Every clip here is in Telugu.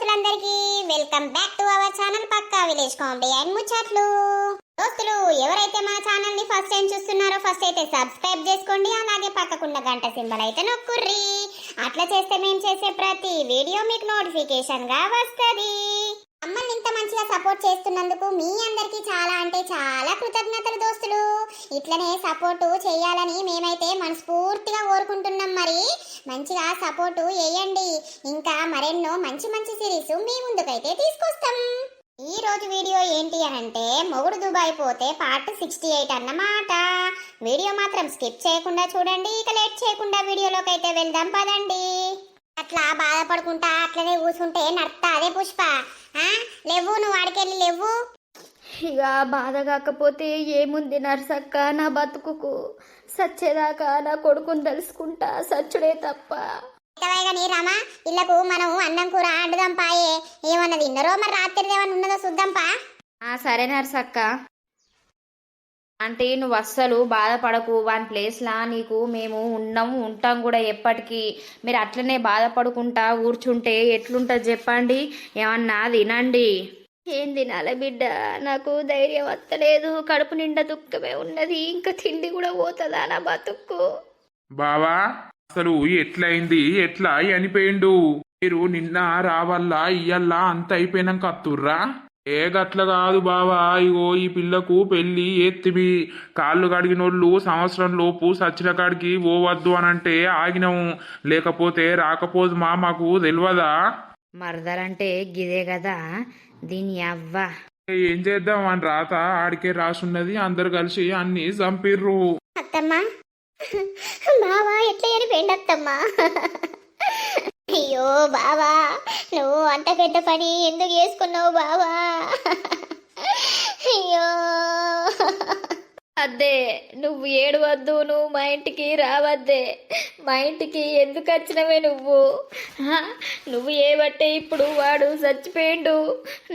దోస్తులందరికీ welcome back to our channel పక్కా విలేజ్ కామెడీ అండ్ ముచ్చట్లు. దోస్తులు ఎవరైతే మా ఛానల్ ని ఫస్ట్ టైం చూస్తున్నారో ఫస్ట్ అయితే సబ్స్క్రైబ్ చేసుకోండి, అలాగే పక్కకున్న గంట సింబల్ అయితే నొక్కుర్రి. అట్లా చేస్తే మేము చేసే ప్రతి వీడియో మీకు నోటిఫికేషన్ గా వస్తది. మమ్మల్ని ఇంత మంచిగా సపోర్ట్ చేస్తున్నందుకు మీ అందరికీ చాలా అంటే చాలా కృతజ్ఞతలు దోస్తులు. ఇట్లనే సపోర్టు చేయాలని మేమైతే మనస్ఫూర్తిగా కోరుకుంటున్నాం. మరి మంచిగా సపోర్టు చేయండి, ఇంకా మరెన్నో మంచి మంచి సిరీస్ మీ ముందుకైతే తీసుకొస్తాం. ఈ రోజు వీడియో ఏంటి అంటే మొగుడు దుబాయ్ పోతే పార్ట్ 68 అన్నమాట. వీడియో మాత్రం స్కిప్ చేయకుండా చూడండి. ఇక లేట్ చేయకుండా వీడియోలోకి అయితే వెళ్దాం పదండి. అట్లా బాధపడుకుంటా అట్లనే కూర్చుంటే నర్తా అదే పుష్ప. లేవు, నువ్వు ఆడికెళ్ళి లేవు. ఇక బాధ కాకపోతే ఏముంది నర్సక్క, నా బతుకుకు సచ్చేదాకా నా కొడుకుని తెలుసుకుంటా, సచ్చుడే తప్ప. నీ రామా ఇళ్లకు మనం అన్నం కూర ఆడుదాం పాయే. ఏమన్నది ఇన్నరో మరి రాత్రి ఏమన్నా ఉన్నదో చూద్దాంపా. సరే నర్సక్క. అంటే నువ్వు అస్సలు బాధపడకు, వన్ ప్లేస్లా నీకు మేము ఉంటాం కూడా ఎప్పటికీ. మీరు అట్లనే బాధపడుకుంటా కూర్చుంటే ఎట్లుంటుంది చెప్పండి? ఏమన్నా తినండి. ఏం తినాలి బిడ్డ, నాకు ధైర్యం వస్తలేదు, కడుపు నిండా దుఃఖమే ఉన్నది, ఇంకా తిండి కూడా పోతుందా నా బతుక్కు? బావా అసలు ఎట్లయింది, ఎట్లా అనిపోయిండు? మీరు నిన్న రావల్లా ఇయ్యల్లా అంత అయిపోయినాక అత్తుర్రా? ఏ గట్ల కాదు బావా, ఇగో ఈ పిల్లకు పెళ్లి ఎత్తివి. కాళ్ళు కడిగినోళ్ళు సంవత్సరం లోపు సచ్చిన కాడికి పోవద్దు అనంటే ఆగినాము, లేకపోతే రాకపోదు మాకు తెలియదా? మరదలంటే గిదే కదా దీని అవ్వ. ఏం చేద్దాం అని రాత ఆడికే రాసున్నది, అందరు కలిసి అన్ని చంపిర్రు. అత్తమ్మా బావా ఎట్లా చనిపోయింది అత్తమ్మా? అయ్యో బావా, నువ్వు అంత పెద్ద పని ఎందుకు చేసుకున్నావు బావా? అయ్యో అద్దే, నువ్వు ఏడవద్దు, నువ్వు మా ఇంటికి రావద్దే. మా ఇంటికి ఎందుకు వచ్చినవే నువ్వు ఏబట్టే ఇప్పుడు వాడు చచ్చిపోయిండు.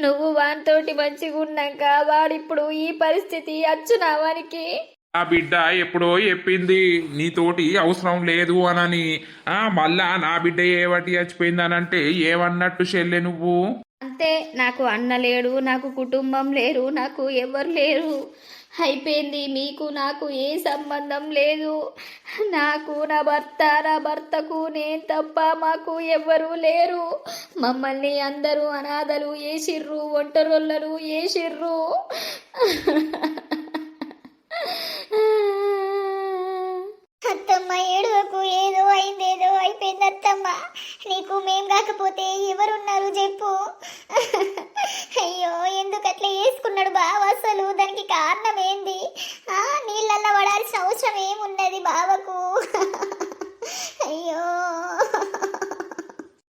నువ్వు వానితోటి మంచిగా ఉన్నాక వాడిప్పుడు ఈ పరిస్థితి వచ్చునా వానికి? ఆ బిడ్డ ఎప్పుడో చెప్పింది నీతోటి అవసరం లేదు అనని. మళ్ళా నా బిడ్డ ఏవటి చచ్చిపోయిందనంటే ఏమన్నట్టు చెల్లె నువ్వు? అంతే, నాకు అన్న లేడు, నాకు కుటుంబం లేరు, నాకు ఎవరు లేరు. అయిపోయింది, మీకు నాకు ఏ సంబంధం లేదు. నాకు నా భర్తకు నేను తప్ప మాకు ఎవ్వరూ లేరు. మమ్మల్ని అందరూ అనాథలు చేసిర్రు, ఒంటరోళ్ళను చేసిర్రు. అత్తమ్మ ఏడువకు, ఏదో అయిందేదో అయిపోయింది అత్తమ్మ. నీకు మేం కాకపోతే ఎవరున్నారు చెప్పు? అయ్యో ఎందుకు అట్లా వేసుకున్నాడు బావ? అసలు దానికి కారణం ఏంది? నీళ్ళల్లో పడాల్సిన అవసరం ఏమున్నది బావకు? అయ్యో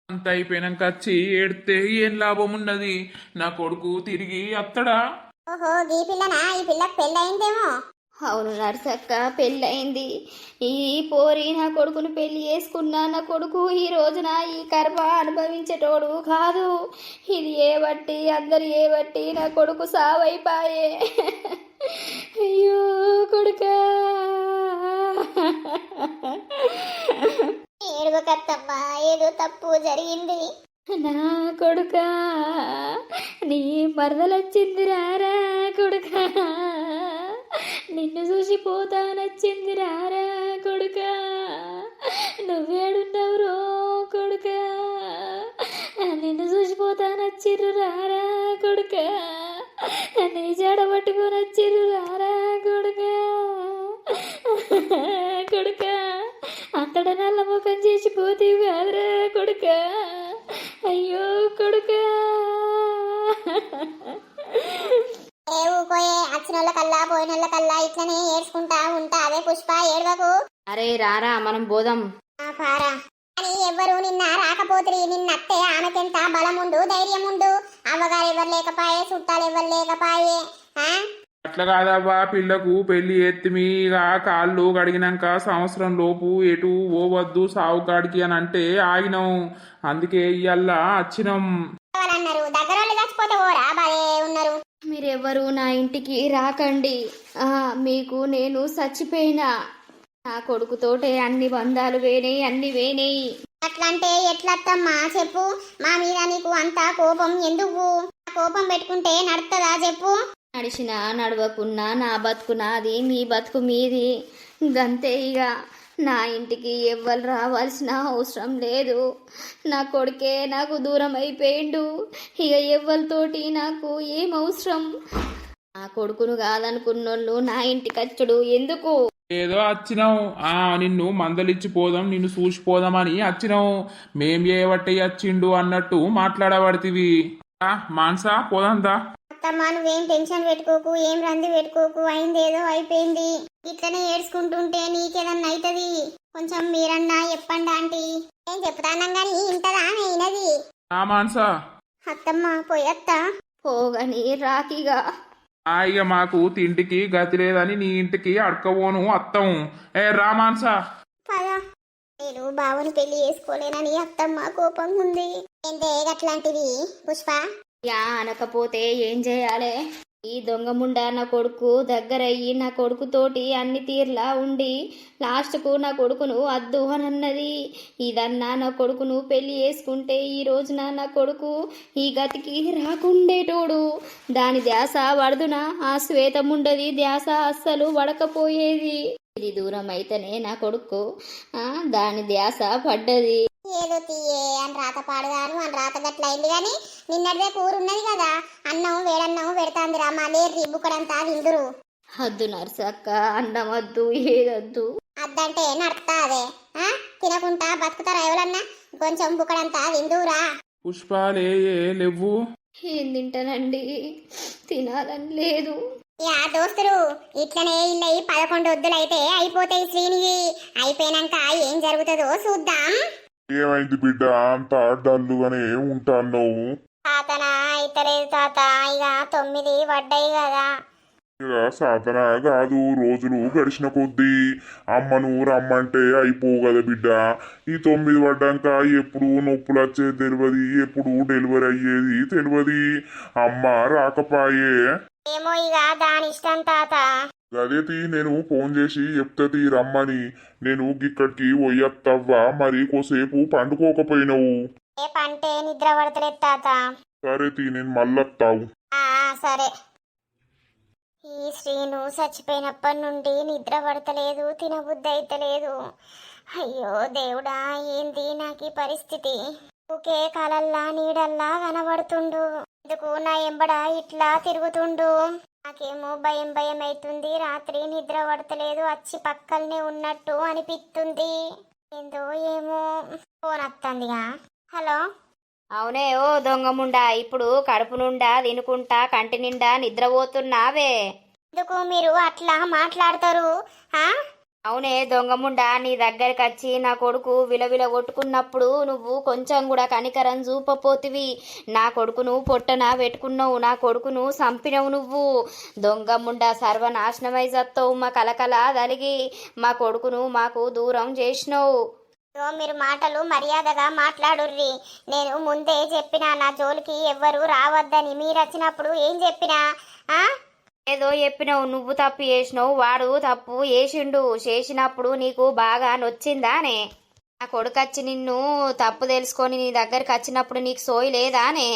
అంత అయిపోయినాక వచ్చి ఏడితే ఏం లాభం ఉన్నది? నా కొడుకు తిరిగి అత్తడా? ఓహో, ఈ పిల్లనా? ఈ పిల్లకి పెళ్ళయిందేమో. అవును నర్సక్క, పెళ్ళయింది. ఈ పోరి నా కొడుకును పెళ్లి చేసుకున్నా. నా కొడుకు ఈ రోజున ఈ కర్మ అనుభవించేటోడు కాదు. ఇది ఏబట్టి అందరు ఏబట్టి నా కొడుకు సావైపాయే. అయ్యో కొడుకా, ఏడువకత్తమ్మా, ఏదో తప్పు జరిగింది. నా కొడుకా, నీ మరదలొచ్చింది రారా కొడుకా, నిన్ను చూసిపోతానొచ్చింది రారా కొడుకా, నువ్వేడున్నావు రో కొడుకా, నిన్ను చూసిపోతానొచ్చిర్రు రారా కొడుకా, నీ జడ పట్టుకొని వచ్చిర్రు రారా కొడుకా. కొడుకా, అంతట నల్ల ముఖం చేసిపోతీవి కాదురా కొడుకా. అయ్యో కొడుకా. పోయే వచ్చినోళ్ళ కల్లా పోయినోళ్ళ కల్లా ఇట్లనే ఏడ్చుకుంటా ఉంటా. అదే పుష్ప, ఏడవకు. అరే రారా మనం పోదాం. పారా అని ఎవ్వరు నిన్న రాకపోతే నిన్నత్తే ఆమెకెంత బలముండు ధైర్యముండు. అవ్వగారు ఎవరు లేకపాయే, చుట్టాలు ఎవరు లేకపాయే. అట్లా కాదవ్వా, పిల్లకు పెళ్లి ఎత్తిమి. ఇక కాళ్ళు కడిగినాక సంవత్సరం లోపు ఎటు పోవద్దు సావు కాడికి అని అంటే ఆగినాం. అందుకే ఇయ్యల్లా వచ్చినాం. అన్నారు దగ్గర వాళ్ళు చచ్చిపోతే ఓరా బాలే ఉన్నారు. మీరెవ్వరు నా ఇంటికి రాకండి. మీకు నేను చచ్చిపోయినా. నా కొడుకుతోటే అన్ని బంధాలు వేనాయి, అన్ని వేనాయి. అట్లంటే ఎట్లత్తమ్మా చెప్పు. మా మీద నీకు అంత కోపం ఎందుకు? కోపం పెట్టుకుంటే నడుతుందా చెప్పు? నడిచినా నడవకున్నా నా బతుకు నాది, మీ బతుకు మీది. గంతే ఇక. నా ఇంటికి ఎవ్వరు రావాల్సిన అవసరం లేదు. నా కొడుకే నాకు దూరం అయిపోయిండు. ఇక ఎవ్వరితోటి నాకు ఏం అవసరం? నా కొడుకును కాదనుకున్నోళ్ళు నా ఇంటికి వచ్చుడు ఎందుకు? ఏదో వచ్చినావు నిన్ను మందలిచ్చిపోదాం, నిన్ను చూసిపోదామని వచ్చినావు. మేం చేయబట్టి వచ్చిండు అన్నట్టు మాట్లాడబడితివి. మాన్సా పోదందా. అత్తమ్మా నువ్వేం టెన్షన్ పెట్టుకోకు, ఏం రంది పెట్టుకోకు. అయిందేదో అయిపోయింది. ఇట్లనే ఏడ్చుకుంటుంటే నీకేదన్నా అవుతుంది. కొంచెం మీరన్నా చెప్పండి ఆంటీ. ఏం చెప్తానం గాని ఇంటదా అయినది. మాన్సా అత్తమ్మ పోయత్తా. పోగని రాకిగా. ఇక మాకు తిండికి గతి లేదని నీ ఇంటికి అడకపోను అత్తం. రా మాన్సా. పదా. నేను బావని పెళ్లి చేసుకోలేనని అత్తమ్మ కోపంగా ఉంది. ఏంటే అట్లాంటివి పుష్ప? యా అనకపోతే ఏం చేయాలి? ఈ దొంగముండా నా కొడుకు దగ్గరయ్యి నా కొడుకుతోటి అన్ని తీర్లా ఉండి లాస్ట్కు నా కొడుకును అద్దు అని అన్నది. ఇదన్నా నా కొడుకును పెళ్లి చేసుకుంటే ఈ రోజున నా కొడుకు ఈ గతికి రాకుండేటోడు. దాని ధ్యాస వడదునా ఆ శ్వేతముండది ధ్యాస అస్సలు వడకపోయేది. ఇది దూరం అయితేనే నా కొడుకు దాని ధ్యాస పడ్డది. ఏదో తీయే అని రాత పాడుగాను అని రాత గట్ల అయింది. గాని నిన్నటిదే కూర ఉన్నది కదా, అన్నం వేడన్నం పెడతాంది రామా. లేర్రి బుక్కడంతా తిందురు. వద్దు నర్సక్క, అన్నం వద్దు ఏదొద్దు. అద్దంటే నడతా అదే. తినకుంటా బతుకుతారా ఎవరన్నా? కొంచెం బుక్కడంతా తిందురా. పుష్పాలే లేవు. ఏం తింటానండి, తినాలని లేదు. యా దోస్తులు ఇట్లనే ఇల్లయి 11 వద్దులైతే అయిపోతాయి శ్రీనివి. అయిపోయినాక ఏం జరుగుతుందో చూద్దాం. ఏమైంది బిడ్డ, అంత డల్లుగానే ఉంటాను? తాతనా అయితలేదు తాత. ఇక 9 పడ్డాయి కదా. ఇక సాధన కాదు, రోజులు గడిచిన కొద్దీ అమ్మను రమ్మంటే అయిపోవు కదా బిడ్డ. ఈ 9 పడ్డాక ఎప్పుడు నొప్పులు వచ్చేది తెలియదు, ఎప్పుడు డెలివరీ అయ్యేది తెలియదు. అమ్మ రాకపాయే. ఏమో ఇక దాని ఇష్టం తాత. గదేతి నేను ఫోన్ చేసి చెప్తది రమ్మని. నేను ఇక్కడికి పోయత్తవ్వా, మరి కోసేపు పండుకోకపోయినావు. ఏ పంటే నిద్ర పడతలేదు తాత. సరే నేను మళ్ళొత్తావు. సరే. ఈ శ్రీను చచ్చిపోయినప్పటి నుండి నిద్ర పడతలేదు, తినబుద్ధి అయితలేదు. అయ్యో దేవుడా, ఏంది నాకు ఈ పరిస్థితి? ఊకే కలల్లా నీడల్లా కనబడుతుండు. ఎందుకు నా ఎంబడ ఇట్లా తిరుగుతుండు? నాకేమో భయం భయం అవుతుంది. రాత్రి నిద్ర పడతలేదు, వచ్చి పక్కల్నే ఉన్నట్టు అనిపిస్తుంది. ఏందో ఏమో. ఫోన్ వస్తుందిగా. హలో. అవునే ఓ దొంగముండా, ఇప్పుడు కడుపు నుండా తినుకుంటా కంటి నిండా నిద్రపోతున్నావే. ఎందుకు మీరు అట్లా మాట్లాడతారు? అవునే దొంగముండా, నీ దగ్గరికి వచ్చి నా కొడుకు విలవిల కొట్టుకున్నప్పుడు నువ్వు కొంచెం కూడా కనికరం చూపపోతివి. నా కొడుకును పొట్టన పెట్టుకున్నావు, నా కొడుకును చంపినవు నువ్వు. దొంగముండా, సర్వనాశనమై చస్తావు. మా కలకల దలిగి మా కొడుకును మాకు దూరం చేసినావు. మీరు మాటలు మర్యాదగా మాట్లాడుర్రి. నేను ముందే చెప్పినా నా జోలికి ఎవ్వరు రావద్దని. మీరు వచ్చినప్పుడు ఏం చెప్పినా? ఏదో చెప్పినావు, నువ్వు తప్పు చేసినావు, వాడు తప్పు చేసిండు. చేసినప్పుడు నీకు బాగా నొచ్చిందానే? నా కొడుకు వచ్చి నిన్ను తప్పు తెలుసుకొని నీ దగ్గరికి వచ్చినప్పుడు నీకు సోయి లేదానే?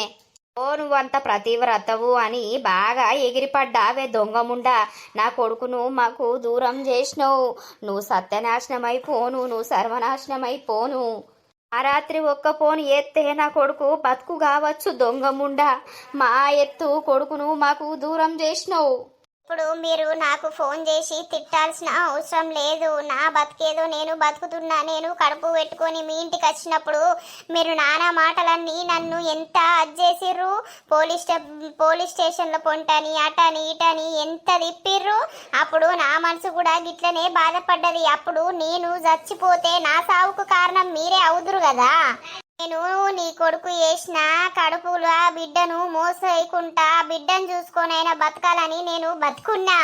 ఓ నువ్వంత ప్రతివ్రతవు అని బాగా ఎగిరిపడ్డావే దొంగముండా. నా కొడుకును మాకు దూరం చేసినావు. నువ్వు సత్యనాశనమైపోను, నువ్వు సర్వనాశనమైపోను. ఆ రాత్రి ఒక్క ఫోన్ ఎత్తే నా కొడుకు బతుకు కావచ్చు దొంగముండా. మా ఎత్తు కొడుకును మాకు దూరం చేసినావు. ఇప్పుడు మీరు నాకు ఫోన్ చేసి తిట్టాల్సిన అవసరం లేదు. నా బతికేదో నేను బతుకుతున్నా. నేను కడుపు పెట్టుకొని మీ ఇంటికి వచ్చినప్పుడు మీరు నానా మాటలన్నీ నన్ను ఎంత అజ్జేసిర్రు. పోలీస్ స్టేషన్లో పొంటని అటని ఇటని ఎంత తిప్పిర్రు. అప్పుడు నా మనసు కూడా గిట్లనే బాధపడ్డది. అప్పుడు నేను చచ్చిపోతే నా సావుకు కారణం మీరే అవుదురు కదా. నేను నీ కొడుకు చేసిన కడుపులో బిడ్డను మోసేయకుండా బిడ్డను చూసుకొనైనా బతకాలని నేను బతుకున్నా.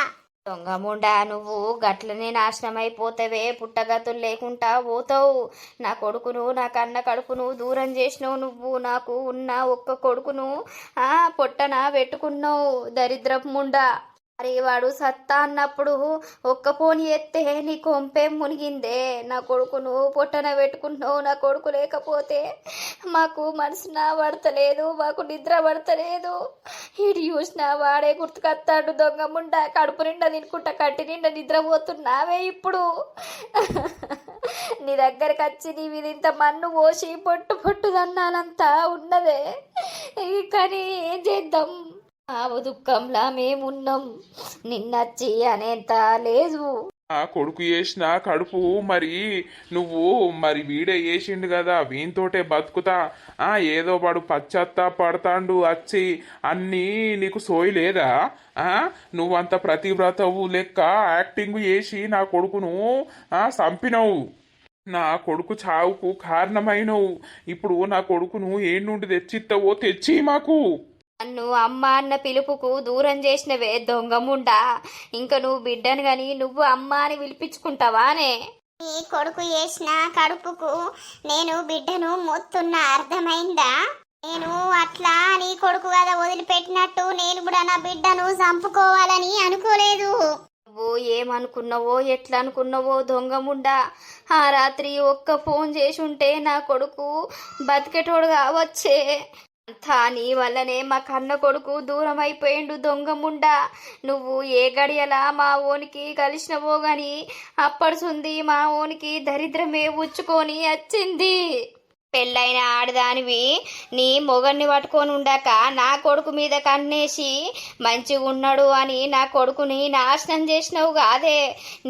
దొంగముండా, నువ్వు గట్లనే నాశనం అయిపోతావే, పుట్టగతులు లేకుండా పోతావు. నా కొడుకును, నా కన్న కడుపును దూరం చేసినావు నువ్వు. నాకు ఉన్న ఒక్క కొడుకును పొట్టన పెట్టుకున్నావు దరిద్రపు ముండా. అరే వాడు సత్తా అన్నప్పుడు ఒక్క పోని ఎత్తే నీ కొంపేం మునిగిందే. నా కొడుకును పొట్టన పెట్టుకుంటున్నావు. నా కొడుకు లేకపోతే మాకు మనసున పడతలేదు, మాకు నిద్ర పడతలేదు. ఇటు చూసినా వాడే గుర్తుకొస్తాడు. దొంగ ముండా కడుపు నిండా తినుకుంటా కట్టి నిండా నిద్రపోతున్నావే ఇప్పుడు. నీ దగ్గరికి వచ్చి నీ మీద ఇంత మన్ను పోసి పొట్టు పొట్టు దన్నాలంతా ఉన్నదే. కానీ ఏం చేద్దాం, ఆ దుఃఖంలా మేమున్నాం. నిన్నచ్చి అనేంత లేదు. ఆ కొడుకు చేసిన కడుపు మరి నువ్వు మరి వీడే చేసిండు కదా, వీనితోటే బతుకుతా ఏదో వాడు పశ్చాత్తా పడతాండు వచ్చి అన్నీ నీకు సోయి లేదా? నువ్వంత ప్రతివ్రతవు లెక్క యాక్టింగ్ చేసి నా కొడుకును చంపినవు. నా కొడుకు చావుకు కారణమైనవు. ఇప్పుడు నా కొడుకును ఏ నుండి తెచ్చిస్తావో తెచ్చి మాకు. నన్ను అమ్మ అన్న పిలుపుకు దూరం చేసినవే దొంగముండా. ఇంకా నువ్వు బిడ్డను గాని నువ్వు అమ్మ అని పిలిపించుకుంటావానే? నీ కొడుకు చేసిన కడుపుకు నేను బిడ్డను మొత్తున్నా, అర్థమైందా? నేను అట్లా నీ కొడుకు కదా వదిలిపెట్టినట్టు నేను కూడా నా బిడ్డను చంపుకోవాలని అనుకోలేదు. నువ్వు ఏమనుకున్నావో ఎట్లా అనుకున్నావో దొంగముండా. ఆ రాత్రి ఒక్క ఫోన్ చేసి ఉంటే నా కొడుకు బతికేటోడు కావచ్చే. అంతా నీ వల్లనే మా కన్న కొడుకు దూరం అయిపోయిండు దొంగముండా. నువ్వు ఏ గడియలా మా ఓనికి కలిసినవో గాని అప్పడుసుంది మా ఓనికి దరిద్రమే ఉచ్చుకొని వచ్చింది. పెళ్ళైన ఆడదానివి నీ మొగన్ని పట్టుకొని ఉండక నా కొడుకు మీద కన్నేసి మంచిగా ఉన్నాడు అని నా కొడుకుని నాశనం చేసినావు కాదే.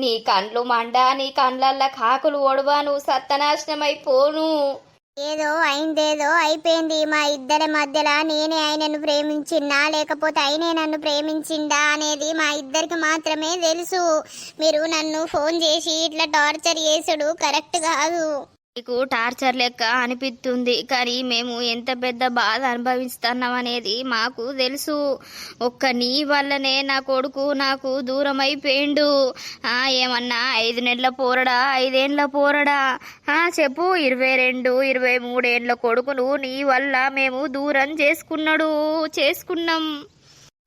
నీ కండ్లు మండ, నీ కండ్లల్లా కాకులు ఒడవా, నువ్వు సత్తనాశనం అయిపోను. ఏదో అయిందేదో అయిపోయింది. మా ఇద్దరి మధ్యలో నేనే ఆయనను ప్రేమించిందా లేకపోతే ఆయనే నన్ను ప్రేమించిందా అనేది మా ఇద్దరికి మాత్రమే తెలుసు. మీరు నన్ను ఫోన్ చేసి ఇట్లా టార్చర్ చేసుడు కరెక్ట్ కాదు. నీకు టార్చర్ లెక్క అనిపిస్తుంది, కానీ మేము ఎంత పెద్ద బాధ అనుభవిస్తున్నాం అనేది మాకు తెలుసు. ఒక్క నీ వల్లనే నా కొడుకు నాకు దూరం అయిపోయిండు. ఏమన్నా 5 నెలల పోరడా 5 ఏండ్ల పోరడా? చెప్పు. 22, 23 ఏండ్ల కొడుకును నీ వల్ల మేము దూరం చేసుకున్నాం.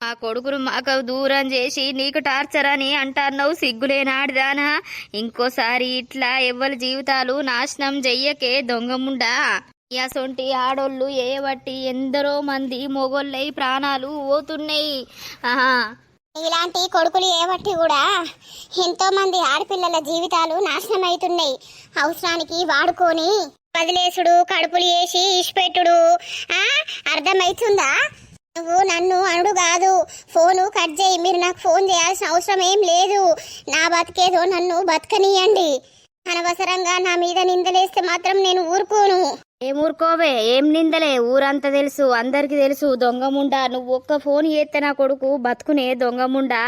మా కొడుకును మాకు దూరం చేసి నీకు టార్చర్ అని అంటున్నావు. సిగ్గులేనాడిదానా? ఇంకోసారి ఇట్లా ఎవ్వరి జీవితాలు నాశనం చెయ్యకే దొంగముండా. అసొంటి ఆడోళ్ళు ఏబట్టి ఎందరో మంది మొగోళ్ళై ప్రాణాలు పోతున్నాయి. ఇలాంటి కొడుకులు ఏబట్టి కూడా ఎంతో మంది ఆడపిల్లల జీవితాలు నాశనం అవుతున్నాయి. అవసరానికి వాడుకొని వదిలేసుడు, కడుపులు వేసి ఇష్టపెట్టుడు. అర్థమవుతుందా? నువ్వు నన్ను అనుడు కాదు, ఫోను కట్ చేయి. మీరు నాకు ఫోన్ చేయాల్సిన అవసరం ఏం లేదు. నా బతికేదో నన్ను బతకనియండి. అనవసరంగా నా మీద నిందలేస్తే మాత్రం నేను ఊరుకోను. ఏం ఊరుకోవే? ఏం నిందలే? ఊరంతా తెలుసు, అందరికి తెలుసు. దొంగముండా, నువ్వు ఒక్క ఫోన్ చేస్తే నా కొడుకు బతుకునే దొంగముండా.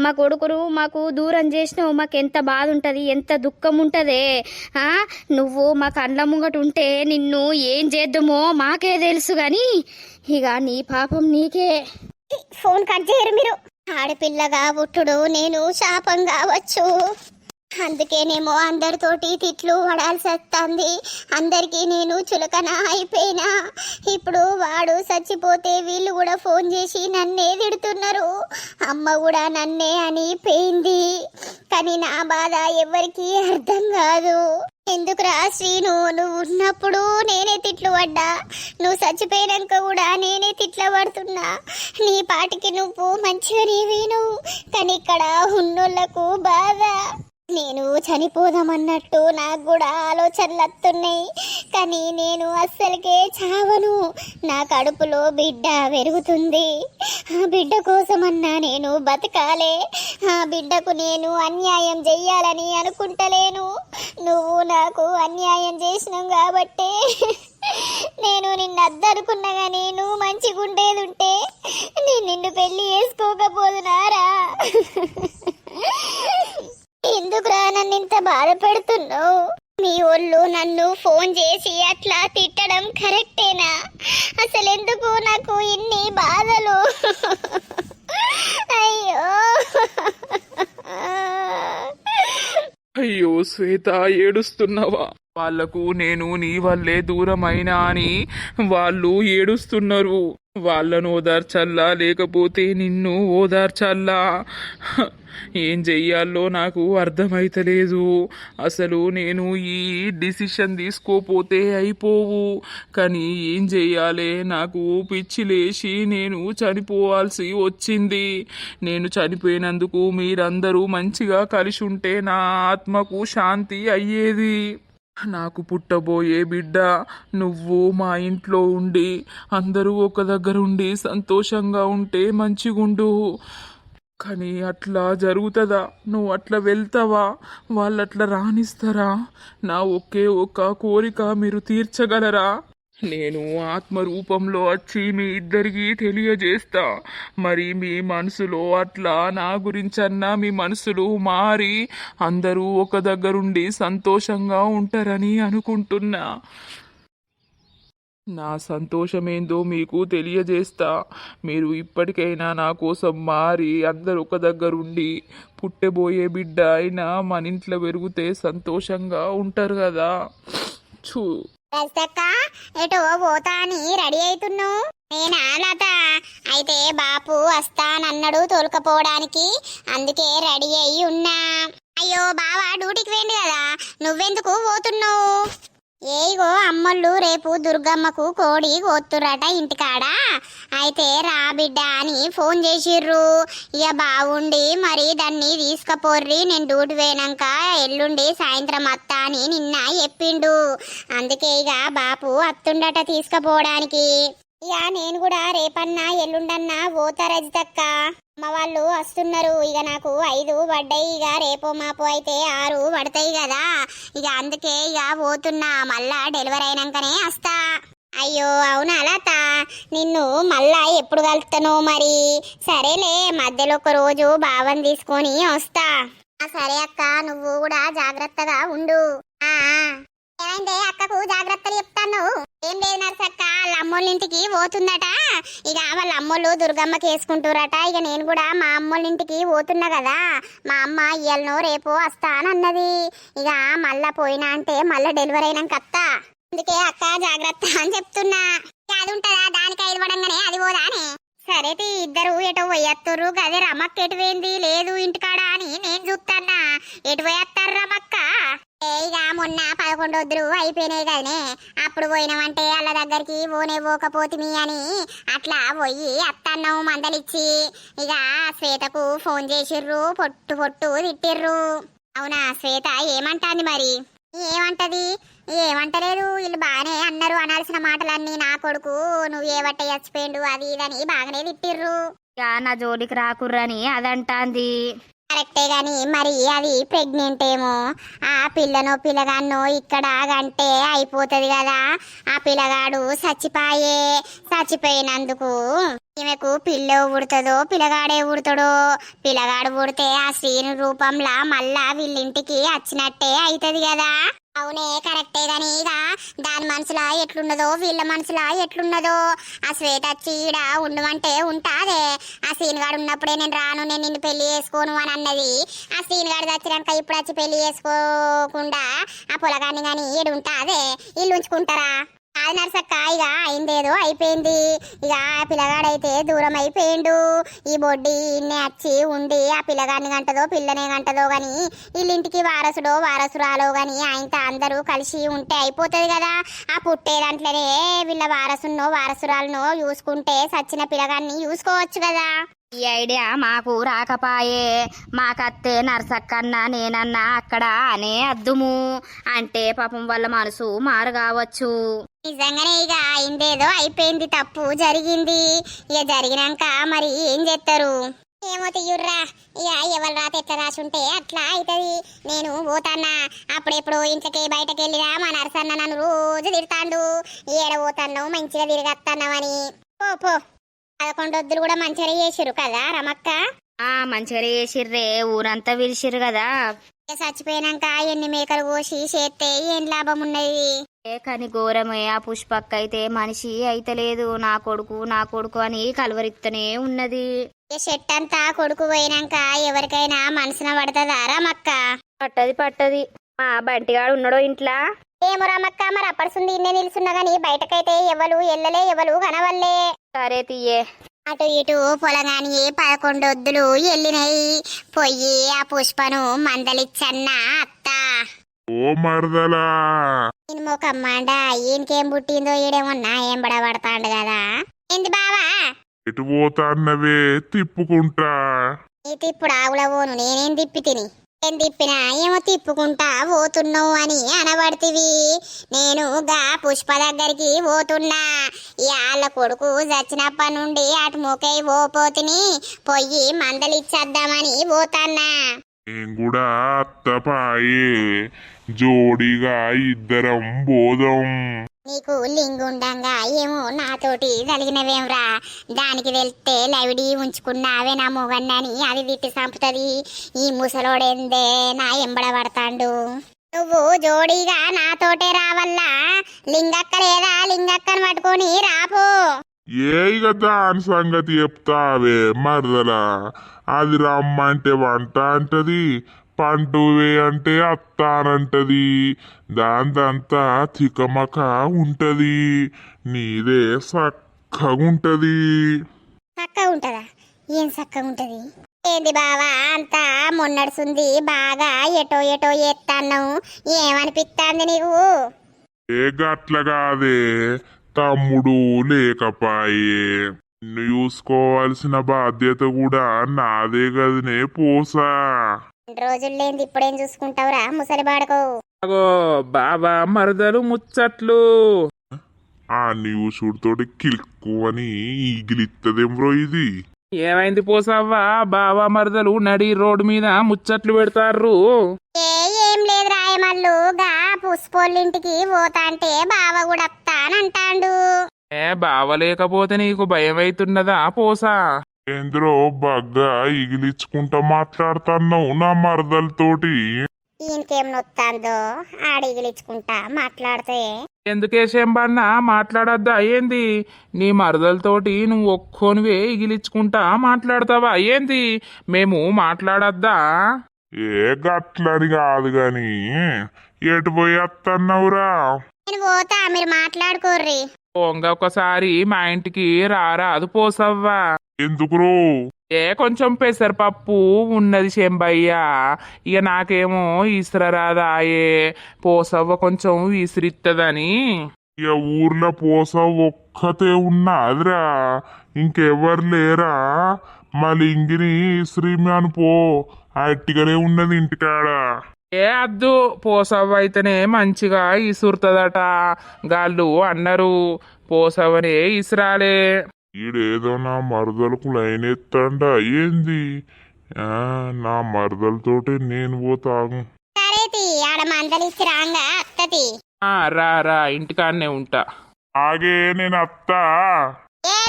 మా కొడుకును మాకు దూరం చేసినావు. మాకు ఎంత బాధ ఉంటుంది, ఎంత దుఃఖం ఉంటుందే. నువ్వు మా కండ్ల ముంగట ఉంటే నిన్ను ఏం చేద్దామో మాకే తెలుసు. కానీ ఇక నీ పాపం నీకే. ఫోన్ కట్ చేయరు మీరు. ఆడపిల్లగా పుట్టుడు నేను శాపం కావచ్చు. అందుకేనేమో అందరితోటి తిట్లు పడాల్సి వస్తుంది. అందరికీ నేను చులకన అయిపోయినా. ఇప్పుడు వాడు చచ్చిపోతే వీళ్ళు కూడా ఫోన్ చేసి నన్నే తిడుతున్నారు. అమ్మ కూడా నన్నే అని పోయింది. కానీ నా బాధ ఎవరికి అర్థం కాదు. ఎందుకురా శ్రీను, నువ్వు ఉన్నప్పుడు నేనే తిట్లు పడ్డా, నువ్వు చచ్చిపోయినాక కూడా నేనే తిట్ల పడుతున్నా. నీ పాటికి నువ్వు మంచిగా వీను, కానీ ఇక్కడ ఉన్నోళ్లకు బాధ. నేను చనిపోదామన్నట్టు నాకు కూడా ఆలోచనలు వస్తున్నాయి. కానీ నేను అస్సలకే చావను. నా కడుపులో బిడ్డ పెరుగుతుంది. ఆ బిడ్డ కోసమన్నా నేను బతకాలే. ఆ బిడ్డకు నేను అన్యాయం చెయ్యాలని అనుకుంటలేను. నువ్వు నాకు అన్యాయం చేసినావు కాబట్టే నేను నిన్ను అద్దనుకున్నా. కానీ నువ్వు మంచిగా ఉండేది ఉంటే నేను నిన్ను పెళ్లి చేసుకోకపోదునారా? ఎందుకురా నన్ను ఇంత బాధ పెడుతున్నావు? మీ ఒళ్ళు నన్ను ఫోన్ చేసి అట్లా తిట్టడం కరెక్టేనా? అసలు ఎందుకు నాకు ఇన్ని బాధలు? అయ్యో అయ్యో శ్వేత, ఏడుస్తున్నావా? వాళ్లకు నేను నీ వల్లే దూరమైనా అని వాళ్ళు ఏడుస్తున్నారు. వాళ్ళను ఓదార్చల్లా లేకపోతే నిన్ను ఓదార్చల్లా? హ, ఏం చెయ్యాలో నాకు అర్థమైతలేదు. అసలు నేను ఈ డిసిషన్ తీసుకోపోతే అయిపోవు, కానీ ఏం చెయ్యాలి? నాకు పిచ్చి లేచి నేను చనిపోవాల్సి వచ్చింది. నేను చనిపోయినందుకు మీరందరూ మంచిగా కలిసి ఉంటే నా ఆత్మకు శాంతి అయ్యేది. నాకు పుట్టబోయే బిడ్డ నువ్వు మా ఇంట్లో ఉండి అందరూ ఒక దగ్గర ఉండి సంతోషంగా ఉంటే మంచిగుండు. కానీ అట్లా జరుగుతుందా? నువ్వు అట్లా వెళ్తావా? వాళ్ళు అట్లా రానిస్తారా? నా ఒకే ఒక్క కోరిక మీరు తీర్చగలరా? నేను ఆత్మ రూపంలో వచ్చి మీ ఇద్దరికి తెలియజేస్తా. మరి మీ మనసులో అట్లా నా గురించన్నా మీ మనసులు మారి అందరూ ఒక దగ్గరుండి సంతోషంగా ఉంటారని అనుకుంటున్నా. నా సంతోషమేందో మీకు తెలియజేస్తా. మీరు ఇప్పటికైనా నా కోసం మారి అందరు ఒక దగ్గరుండి పుట్టబోయే బిడ్డ అయినా మన ఇంట్లో పెరిగితే సంతోషంగా ఉంటారు కదా. చూ రజితక్క, ఎటో పోతా అని రెడీ అవుతున్నావు? నేనా లత? అయితే బాపు వస్తానన్నాడు తోలుకపోవడానికి, అందుకే రెడీ అయ్యి ఉన్నా. అయ్యో బావా డ్యూటీకి వేయండి కదా, నువ్వెందుకు పోతున్నావు? ఏగో అమ్మోళ్ళు రేపు దుర్గమ్మకు కోడి కోతురట ఇంటికాడ, అయితే రా బిడ్డ అని ఫోన్ చేసిర్రు. ఇక బాగుండి మరి దాన్ని తీసుకపోర్రి, నేను డ్యూటీ పోయినాక ఎల్లుండి సాయంత్రం అత్తా అని నిన్న చెప్పిండు. అందుకే ఇక బాపు అత్తుండట తీసుకపోవడానికి. ఇక నేను కూడా రేపన్నా ఎల్లుండన్నా పోతా రజితక్క. అమ్మ వాళ్ళు వస్తున్నారు. ఇక నాకు 5 పడ్డాయి, ఇక రేపో మాపో అయితే 6 పడతాయి కదా. ఇక అందుకే ఇక పోతున్నా, మళ్ళా డెలివరీ అయినాకనే వస్తా. అయ్యో అవునా లత, నిన్ను మళ్ళా ఎప్పుడు కలుస్తానో మరి. సరేలే, మధ్యలో ఒక రోజు బావని తీసుకొని వస్తా. సరే అక్క, నువ్వు కూడా జాగ్రత్తగా ఉండు. ఏమైందే అక్కకు జాగ్రత్తలు చెప్తాను? ఏం లేదు నర్సక్క, వాళ్ళ అమ్మోళ్ళ ఇంటికి పోతుందట. ఇక వాళ్ళ అమ్మోళ్ళు దుర్గమ్మకి వేసుకుంటారట. ఇక నేను కూడా మా అమ్మోళ్ళ ఇంటికి పోతున్నా కదా, మా అమ్మ ఇయ్యాలనో రేపో వస్తానన్నది. ఇక మళ్ళా పోయినా అంటే మళ్ళా డెలివరీ అయినాక అత్తా. అందుకే అక్క జాగ్రత్త అని చెప్తున్నా. అది ఉంటదా దానికి 5 పడంగానే అది పోదానే? సరే ఇద్దరు ఎటు పోయేత్తుర్రు గదే. రమక్క ఎటు పోయింది? లేదు ఇంటికాడ అని నేను చూస్తానా. ఎటు పోయేస్తారు రమక్క? ఇక మొన్న 11 వద్దురు అయిపోయినాయి కదనే, అప్పుడు పోయినామంటే వాళ్ళ దగ్గరికి పోకపోతిమి అని అట్లా పోయి అత్తన్నం మందలిచ్చి. ఇక శ్వేతకు ఫోన్ చేసిర్రు, పొట్టు పొట్టు తిట్టిర్రు. అవునా? శ్వేత ఏమంటాంది మరి? ఏమంటది? ఏమంటలేదు, వీళ్ళు బాగానే అన్నారు. అనాల్సిన మాటలన్నీ నా కొడుకు నువ్వు ఏవట్ట చచ్చిపోయిండు అది ఇదని బాగానే తిట్టిర్రు. నా జోలికి రాకుర్రని అదంటాంది. కరెక్టే గాని మరి అది ప్రెగ్నెంట్ ఏమో. ఆ పిల్లనో పిల్లగాన్నో ఇక్కడ గంటే అయిపోతుంది కదా. ఆ పిల్లగాడు చచ్చిపోయినందుకు ఈమెకు పిల్ల పుడుతుందో పిల్లగాడే పుడతాడో. పిల్లగాడు పుడితే ఆ శ్రీను రూపంలా మళ్ళా వీళ్ళింటికి వచ్చినట్టే అవుతుంది కదా. అవునే కరెక్టే గాని ఇక దాని మనసులా ఎట్లున్నదో వీళ్ళ మనసులా ఎట్లున్నదో. ఆ శ్వేత వచ్చి ఈడ ఉండమంటే ఉంటాదే. ఆ సీన్గాడు ఉన్నప్పుడే నేను రాను, నేను నిన్ను పెళ్లి చేసుకోను అని అన్నది. ఆ సీన్గాడు చచ్చినాక ఇప్పుడు వచ్చి పెళ్లి చేసుకోకుండా ఆ పొలగాన్ని కానీ ఈడు ఉంటాదే, ఇల్లు ఉంచుకుంటారా? కాదు నర్సక్క, ఇక అయిందేదో అయిపోయింది. ఇక ఆ పిల్లగాడైతే దూరం అయిపోయిండు. ఈ బొడ్డి ఇన్నే వచ్చి ఉండి ఆ పిల్లగాడిని గంటదో పిల్లనే గంటదో గాని వీళ్ళింటికి వారసుడో వారసురాలో గాని ఆయనతో అందరూ కలిసి ఉంటే అయిపోతుంది కదా. ఆ పుట్టే దాంట్లోనే వీళ్ళ వారసున్నో వారసురాలనో చూసుకుంటే సచ్చిన పిల్లగాన్ని చూసుకోవచ్చు కదా. ఈ ఐడియా మాకు రాకపాయే. మాకత్తే నర్సక్కన్నా నేనన్నా అక్కడ అనే అద్దుము అంటే పాపం వాళ్ళ మనసు మారు కావచ్చు. నిజంగానే ఇక అయిందేదో అయిపోయింది, తప్పు జరిగింది. ఇక జరిగినాక మరి ఏం చేస్తారు? ఏమో తీయుర్రా, ఇక ఎవరు రాత ఎట్లా రాసుంటే అట్లా అవుతుంది. నేను పోతాన్నా, అప్పుడెప్పుడు ఇంట్లోకి బయటకు వెళ్ళినా మా నర్సన్న నన్ను రోజు తిడతాండు. ఏడ పోతాను మంచిగా తిరిగొస్తాన్నావని. పో 11 వద్దులు కూడా మంచిగా చేసిర్రు కదా రమక్క. మంచిగా చేసిర్రే, ఊరంతా పిలిచిర్రు కదా. చచ్చిపోయినాక ఎన్ని మేకలు కోసి చేస్తే ఏం లాభం ఉన్నది? కానీ ఘోరమే. ఆ పుష్పక్క అయితే మనిషి అయితలేదు. నా కొడుకు అని కలవరిస్తూనే ఉన్నది. షెట్ అంతా కొడుకు పోయినాక ఎవరికైనా మనసున పడుతుందా రమక్క? పట్టది. మా బంటిగాడు ఉన్నాడో ఇంట్లో? ఏమో రమక్క, మరి అప్పడుసుంది ఇన్నే నిలుస్తున్నా గాని బయటకైతే ఎవరు ఎల్లలే ఎవరు కనవల్లే. సరే తీయే. అటు ఇటు పొలగాని 11 వద్దులు వెళ్ళినాయి. పొయ్యి ఆ పుష్పను మందలిచ్చన్నా అత్త. ఓ మరదలా నేను మొకమ్మాండ ఈయనకేం పుట్టిందో ఈడేమన్నా ఏం బడబడతాండు కదా. ఏంది బావా ఎటు పోతాన్నవే తిప్పుకుంటా. నీ తిప్పుడు ఆవుల పోను నేనేం తిప్పి తిని ఏం తిప్పినా ఏమో తిప్పుకుంటా పోతున్నావు అని అనబడితివి. నేను గా పుష్ప దగ్గరికి పోతున్నా. వాళ్ళ కొడుకు చచ్చినప్పటి నుండి అటు మొకై పోపోతిని పొయ్యి మందలిచ్చేద్దామని పోతాన్నా. నేను కూడా అత్తపాయే జోడిగా ఇద్దరం బోధం. నీకు లింగుండంగా ఏమో నాతోటి కలిగినవేమ్రా. దానికి వెళ్తే లవిడి ఉంచుకున్నావే నా మొగన్నని అది తిట్టి చంపుతుంది. ఈ ముసలోడేందే నా ఎంబడ పడతాండు. నువ్వు జోడీగా నాతోటే రావల్లా. లింగక్క లేదా లింగక్కను పట్టుకొని రాపో. ఏ ఇక దాని సంగతి చెప్తావే మరదలా. అది రమ్మంటే వంట అంటది, పండువే అంటే అత్తానంటది. దాంతంతా తికమక ఉంటది. నీదే సక్కగుంటది. చక్కగా ఉంటదా? ఏం చక్కగా ఉంటది? ఏంది బావా అంతా మొన్నడుసుంది బాగా ఎటో ఎటో ఎత్తాన్నావు. ఏమనిపిస్తాంది నీకు? ఏ గట్ల కాదే తమ్ముడు లేకపాయే. నిన్ను చూసుకోవాల్సిన బాధ్యత కూడా నాదే గదినే పోసా. 2 రోజులేంది ఇప్పుడేం చూసుకుంటావురా ముసలి బాడకో. అగో బాబా మరదలు ముచ్చట్లు. ఆ న్యూసుడితోటి కిల్కు అని ఈగిలిత్తదేం బ్రో ఇది. ఏమైంది పోసావా? బాబా మరదలు నడి రోడ్డు మీద ముచ్చట్లు పెడతారు. ఏం లేదు రాయమల్లు గా పుష్పోళ్ళింటికి పోతాంటే బావ కూడా వస్తానంటాండు. బావ లేకపోతే నీకు భయం అవుతున్నదా పోసా? ఏంద్రో బగ్గా ఇగిలిచ్చుకుంటా మాట్లాడుతున్నావు నా మరదలతోటి. ఈయనకేం నొత్తాందో ఆడిగిలిచ్చుకుంటా మాట్లాడితే. ఎందుకేసేంబన్నా మాట్లాడొద్దా ఏంది? నీ మరదలతోటి నువ్వు ఒక్కోనివే ఇగిలిచ్చుకుంటా మాట్లాడతావా ఏంది? మేము మాట్లాడొద్దా? ఏ గట్లని కాదు గాని ఎటు పోయి వస్తున్నావురా? నేను పోతా మీరు మాట్లాడుకోర్రి. ఒకసారి మా ఇంటికి రారాదు పోసవ్వా. ఎందుకురో? కొంచెం పెసరపప్పు ఉన్నది శంబయ్య. ఇక నాకేమో ఇసురాదాయే. పోసవ్వ కొంచెం విసిరిత్తదని. ఇక ఊర్లో పోస ఒక్కతే ఉన్నదిరా, ఇంకెవ్వరు లేరా? మళ్ళీ ఇంగిని శ్రీమాన్ పో అట్టిగానే ఉన్నది ఇంటికాడ. అద్దు పోసవ్వ అయితేనే మంచిగా ఇసురుతుందట గాళ్ళు అన్నారు. పోసవ్వనే ఇసురాలే. ఈడేదో నా మరదలకు లైన్ ఎత్తండా ఏంది? నా మరదలతోటి నేను పోతాను. సరేతి ఆడ మందలిచ్చి రాంగా అత్తతి. రా రా ఇంటికాడనే ఉంటా. ఆగే నేను అత్తా.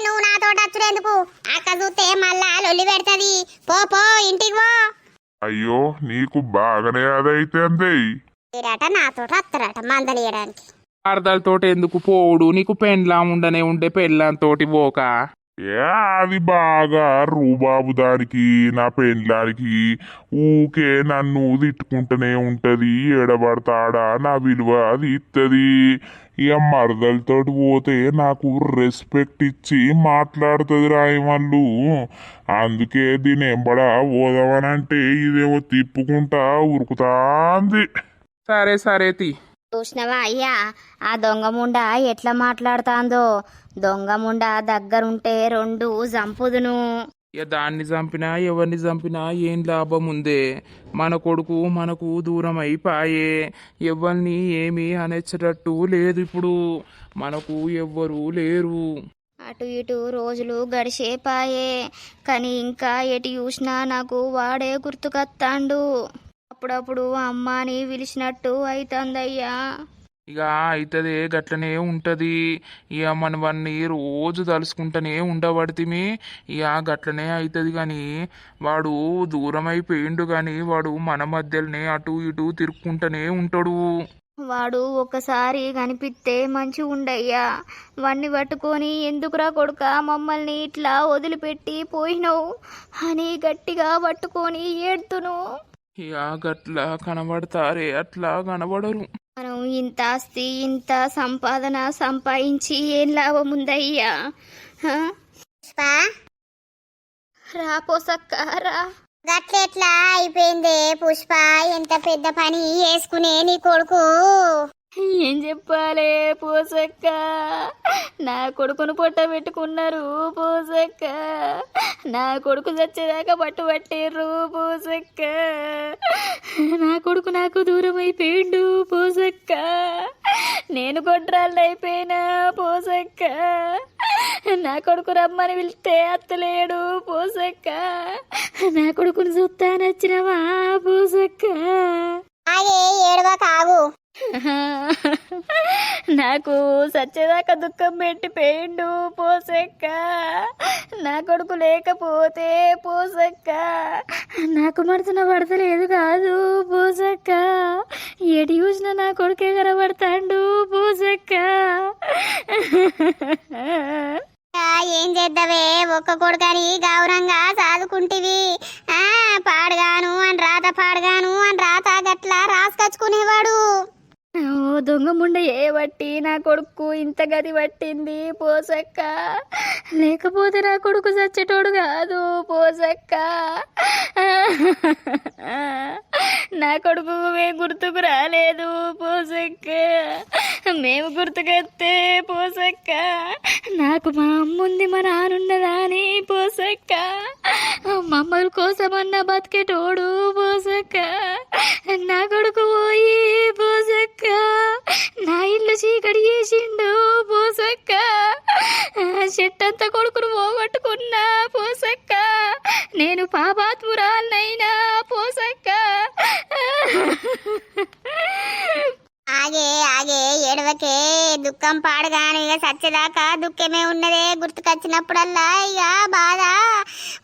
నువ్వు నాతో వచ్చుడెందుకు? అక్క చూస్తే మళ్ళా లొల్లి పెడతది. పో పో ఇంటికి పో. అయ్యో నీకు బాగానే అదైతే అందే. మీరట నాతో వస్తారట మందలియడానికి. వరదలతోటి ఎందుకు పోవుడు? నీకు పెండ్లాం ఉండనే ఉండే పెళ్ళాంతోటి పోక. అది బాగా రూబాబు దానికి నా పెండ్లానికి ఊకే నన్ను తిట్టుకుంటూనే ఉంటది. ఎడబడతాడా నా విలువ అది ఇత్తది. ఇక మరదలతోటి పోతే నాకు రెస్పెక్ట్ ఇచ్చి మాట్లాడుతుంది రాయమల్లు. అందుకే దీని ఎంబడా పోదామనంటే ఇదేమో తిప్పుకుంటా ఉరుకుతాంది. సరే సరే తి. చూసినవా అయ్యా ఆ దొంగముండ ఎట్లా మాట్లాడుతాందో? దొంగముండ దగ్గరుంటే 2 చంపుదును. ఇక దాన్ని చంపినా ఎవరిని చంపినా ఏం లాభం ఉందే? మన కొడుకు మనకు దూరం అయిపాయే. ఎవరిని ఏమీ అనేచ్చేటట్టు లేదు ఇప్పుడు. మనకు ఎవ్వరూ లేరు. అటు ఇటు రోజులు గడిచేపాయే కానీ ఇంకా ఎటు చూసినా నాకు వాడే గుర్తుకొత్తాండు. అప్పుడప్పుడు అమ్మాని పిలిచినట్టు అయితందయ్యా. ఇక అయితదే గట్లనే ఉంటది. ఇక మనవన్నీ రోజు తలుసుకుంటూనే ఉండబడితిమి. ఇక గట్లనే అవుతుంది. కానీ వాడు దూరం అయిపోయిండు. కానీ వాడు మన మధ్యలోనే అటు ఇటు తిరుక్కుంటూనే ఉంటాడు. వాడు ఒకసారి కనిపిస్తే మంచి ఉండయ్యా. వాణ్ణి పట్టుకొని ఎందుకురా కొడుక మమ్మల్ని ఇట్లా వదిలిపెట్టి పోయినావు అని గట్టిగా పట్టుకొని ఏడుతును. ఇక గట్ల కనబడతారే అట్లా కనబడరు. మనం ఇంత ఆస్తి ఇంత సంపాదన సంపాదించి ఏం లాభం ఉందయ్యా? హా? పుష్ప రా పోసక్క రా. గట్లెట్లా అయిపోయిందే పుష్ప, ఎంత పెద్ద పని చేసుకునే నీ కొడుకు. ఏం చెప్పాలే పోసక్క, నా కొడుకును పొట్ట పెట్టుకున్నారు పోసక్క, నా కొడుకు చచ్చేదాకా పట్టు పట్టిర్రు పోసక్క, నా కొడుకు నాకు దూరం అయిపోయిండు పోసక్క, నేను గొడ్రాళ్ళు అయిపోయినా పోసక్క, నా కొడుకు రమ్మని పిలిస్తే అత్తలేడు పోసక్క, నా కొడుకును చూస్తానచ్చినవా పోసక్క. ఆగే ఏడవ కాగు. నాకు సచ్చేదాకా దుఃఖం పెట్టి పోయిండు పోసక్క, నా కొడుకు లేకపోతే పోసక్క నాకు మనసున పడతలేదు కాదు పోసక్క, ఎడి చూసిన నా కొడుకే కనబడతాండు పోసక్క. ఏం చేద్దావే, ఒక్క కొడుకని గౌరవంగా సాదుకుంటివి. పాడగాను అని రాత, పాడగాను అని రాత గట్లా రాసుకొచ్చుకునేవాడు. ఓ దొంగ ముండ ఏ బట్టి నా కొడుకు ఇంత గది పట్టింది పోసక్క, లేకపోతే నా కొడుకు చచ్చేటోడు కాదు పోసక్క, నా కొడుకు మేము గుర్తుకు రాలేదు పోసక్క, మేము గుర్తుకొస్తే పోసక్క నాకు మా అమ్ముంది మా నానున్నదా అని పోసక్క, మమ్మల కోసమన్న బతికేటోడు పోసక్క, నా కొడుకు పోయి పోసక్క నా ఇల్లు చీకటి చేసిండు పోసక్క, చెట్టంతా కొడుకును పోగొట్టుకున్నా పోసక్క, నేను పాపాత్మురాలనైనా పోసక్క. ఆగే ఆగే ఏడవకే, దుఃఖం పాడగాను, ఇక సచ్చేదాకా దుఃఖమే ఉన్నదే. గుర్తుకొచ్చినప్పుడల్లా ఇక బాధ